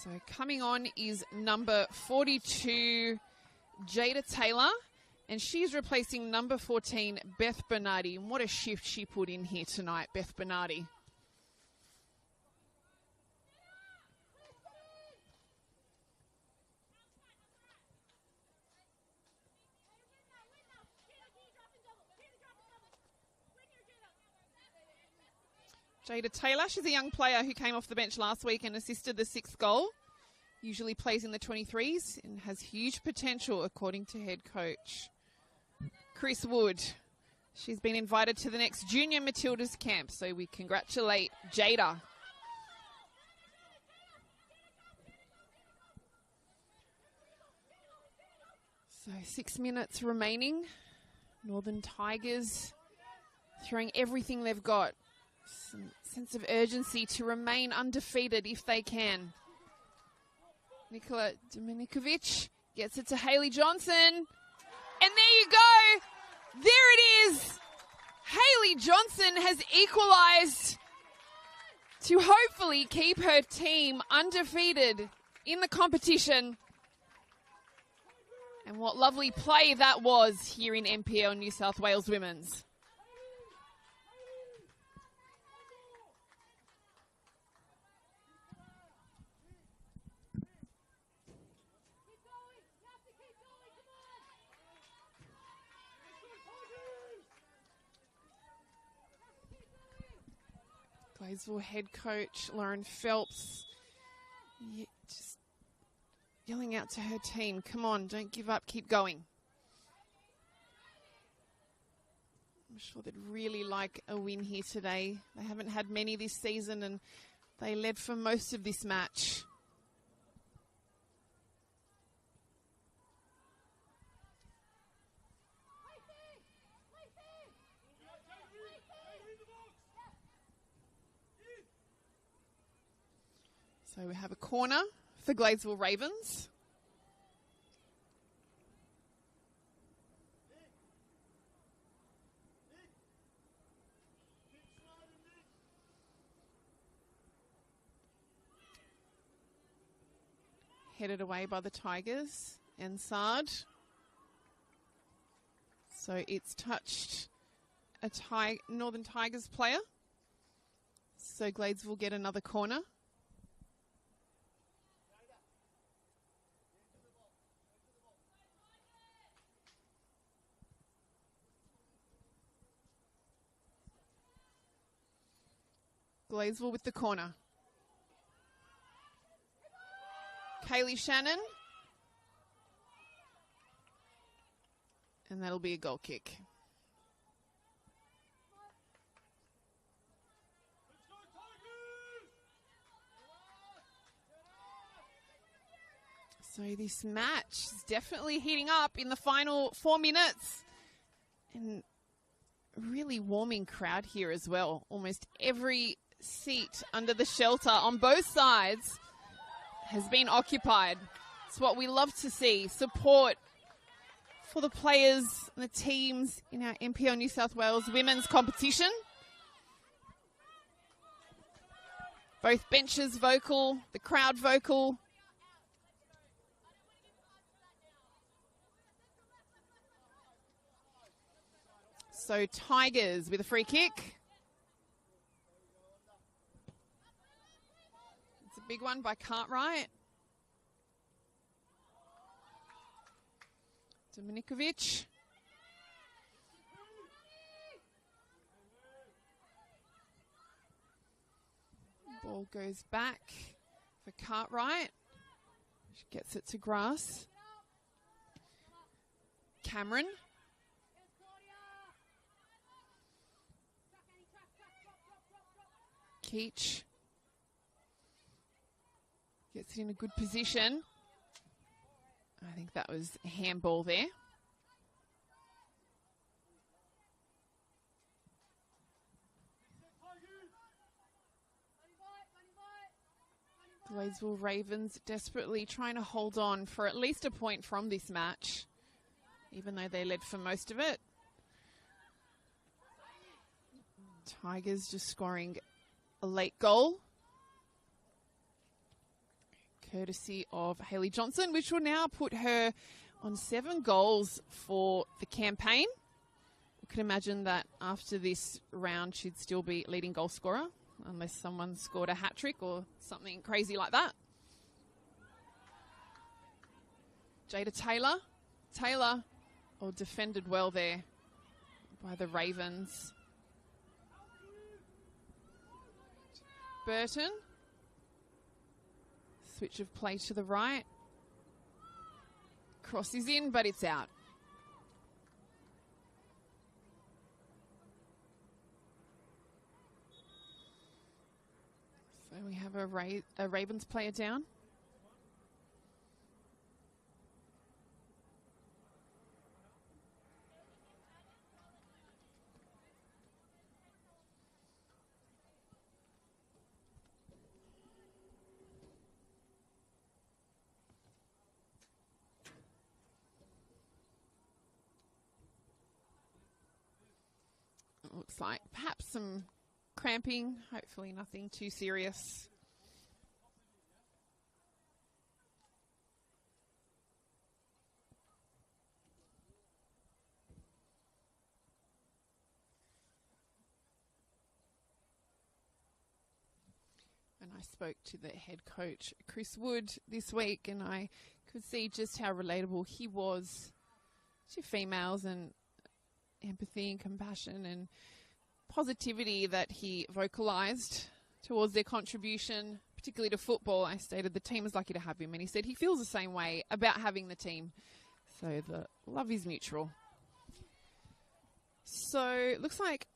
So coming on is number 42, Jada Taylor, and she's replacing number 14, Beth Bernardi. And what a shift she put in here tonight, Beth Bernardi. Jada Taylor, she's a young player who came off the bench last week and assisted the 6th goal. Usually plays in the 23s and has huge potential, according to head coach Chris Wood. She's been invited to the next Junior Matildas camp, so we congratulate Jada. So 6 minutes remaining. Northern Tigers throwing everything they've got. Some sense of urgency to remain undefeated if they can. Nikola Dominikovic gets it to Hayley Johnson. And there you go. There it is. Hayley Johnson has equalised to hopefully keep her team undefeated in the competition. And what lovely play that was here in NPL New South Wales Women's. Gladesville head coach Lauren Phelps just yelling out to her team, come on, don't give up, keep going. I'm sure they'd really like a win here today. They haven't had many this season, and They led for most of this match. So we have a corner for Gladesville Ravens. Headed away by the Tigers and Sard. So it's touched a Northern Tigers player. So Gladesville get another corner. Gladesville with the corner. Kaylee Shannon. And that'll be a goal kick. So this match is definitely heating up in the final 4 minutes. And really warming crowd here as well. Almost every seat under the shelter on both sides has been occupied. It's what we love to see. Support for the players and the teams in our NPL New South Wales women's competition. Both benches vocal, the crowd vocal. So Tigers with a free kick. It's a big one by Cartwright. Dominikovic. Ball goes back for Cartwright. She gets it to grass. Cameron. Keach gets it in a good position. I think that was a handball there. Gladesville Ravens desperately trying to hold on for at least a point from this match, even though they led for most of it. Tigers just scoring a late goal, courtesy of Hayley Johnson, which will now put her on 7 goals for the campaign. I can imagine that after this round she'd still be leading goal scorer, unless someone scored a hat-trick or something crazy like that. Jada Taylor, defended well there by the Ravens. Burton. Switch of play to the right. Cross is in, but it's out. So we have a Ravens player down. Looks like perhaps some cramping, hopefully nothing too serious. And I spoke to the head coach, Chris Wood, this week, and I could see just how relatable he was to females and empathy and compassion and positivity that he vocalised towards their contribution, particularly to football. I stated the team is lucky to have him, and he said he feels the same way about having the team. So the love is mutual. So it looks like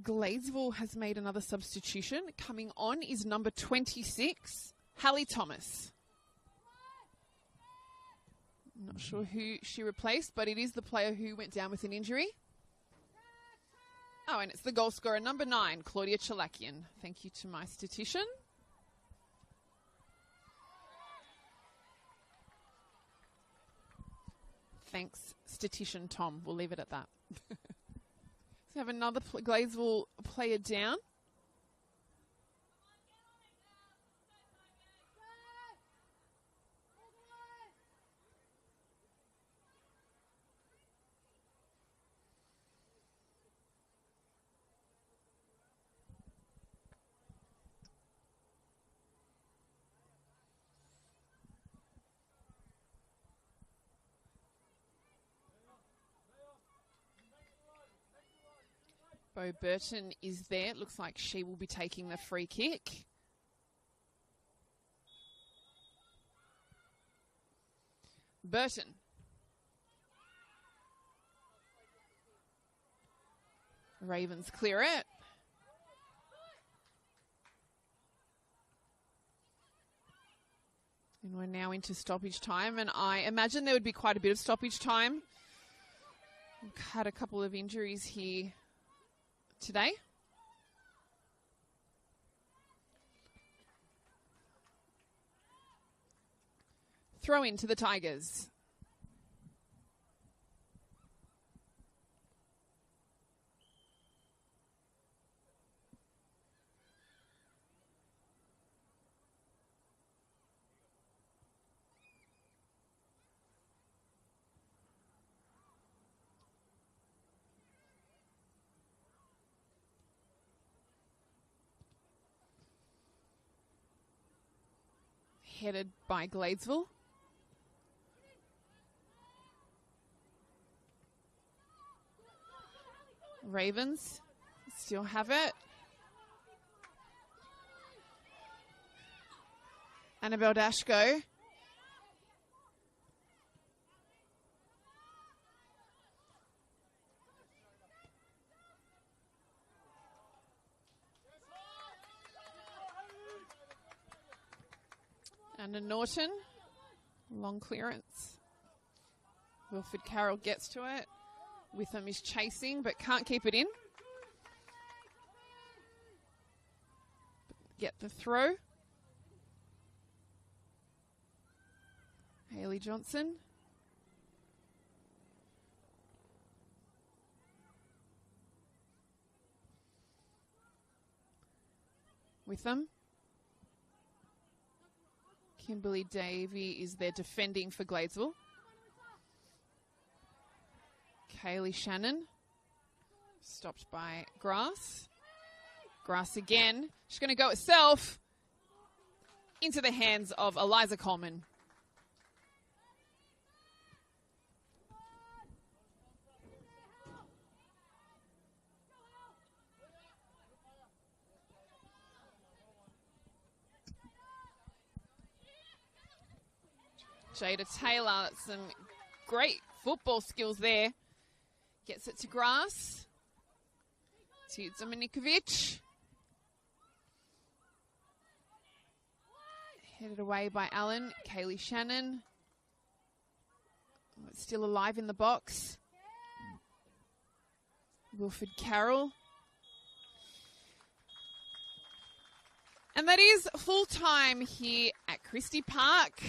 Gladesville has made another substitution. Coming on is number 26, Hallie Thomas. Not sure who she replaced, but it is the player who went down with an injury. Oh, and it's the goal scorer, number 9, Claudia Chalakian. Thank you to my statistician. Thanks, statistician Tom. We'll leave it at that. So we have another Gladesville player down. Bo Burton is there. It looks like she will be taking the free kick. Burton. Ravens clear it. And we're now into stoppage time, and I imagine there would be quite a bit of stoppage time. We've had a couple of injuries here today. Throw in to the Tigers. Headed by Gladesville. Ravens still have it. Annabelle Dashko. Anna Norton, long clearance. Wilfred Carroll gets to it. Witham is chasing, but can't keep it in. Get the throw. Hayley Johnson. Witham. Kimberly Davey is there defending for Gladesville. Kaylee Shannon. Stopped by Grass. Grass again. She's going to go itself into the hands of Eliza Coleman. Jada Taylor, some great football skills there. Gets it to Grass. To Dominikovic. Headed away by Allen. Kaylee Shannon. Oh, it's still alive in the box. Wilfred Carroll. And that is full time here at Christie Park,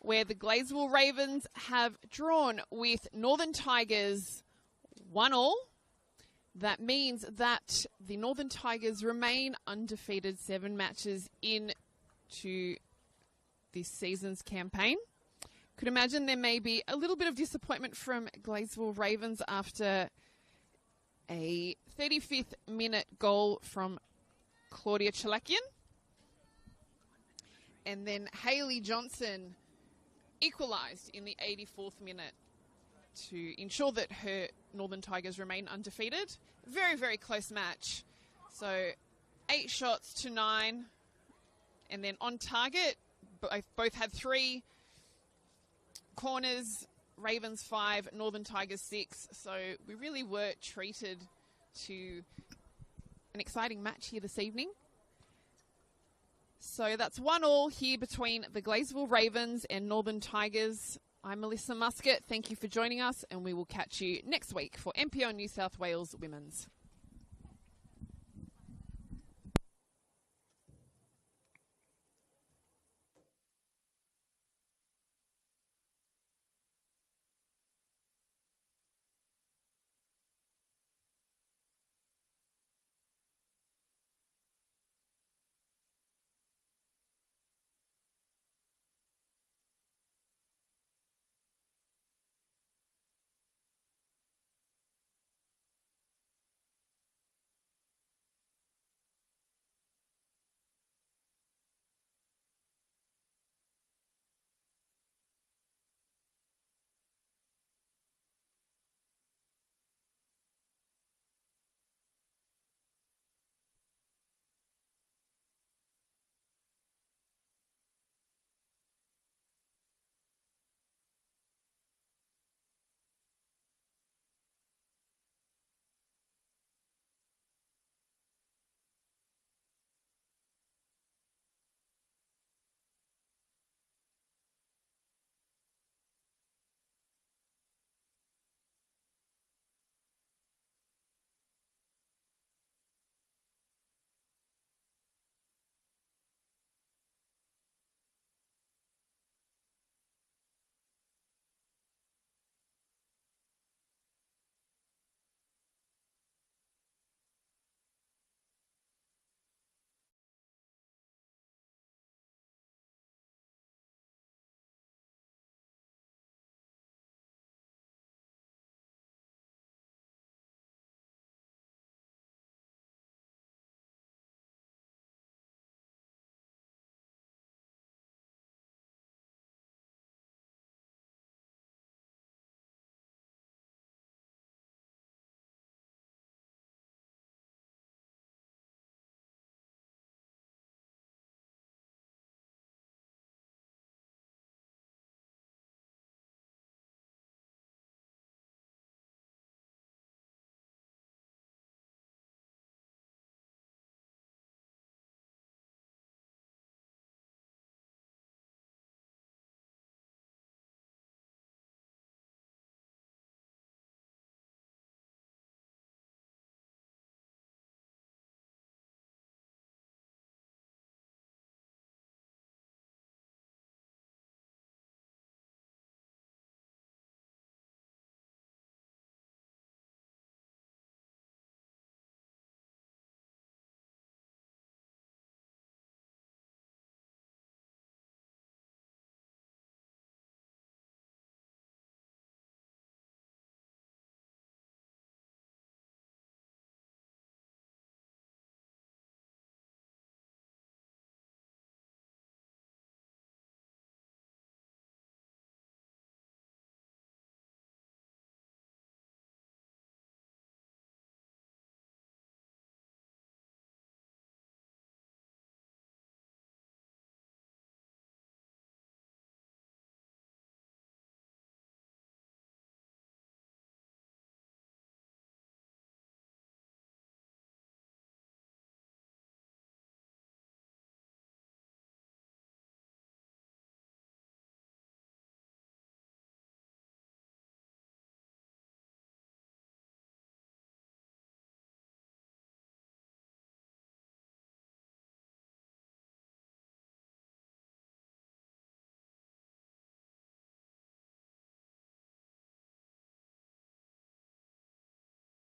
where the Gladesville Ravens have drawn with Northern Tigers 1-1. That means that the Northern Tigers remain undefeated 7 matches into this season's campaign. Could imagine there may be a little bit of disappointment from Gladesville Ravens after a 35th minute goal from Claudia Chalakian. And then Hayley Johnson equalised in the 84th minute to ensure that her Northern Tigers remain undefeated. Very, very close match. So 8 shots to 9. And then on target, both had 3 corners, Ravens 5, Northern Tigers 6. So we really were treated to An exciting match here this evening. So that's 1-1 here between the Gladesville Ravens and Northern Tigers. I'm Melissa Muscat. Thank you for joining us, and we will catch you next week for NPL New South Wales Women's.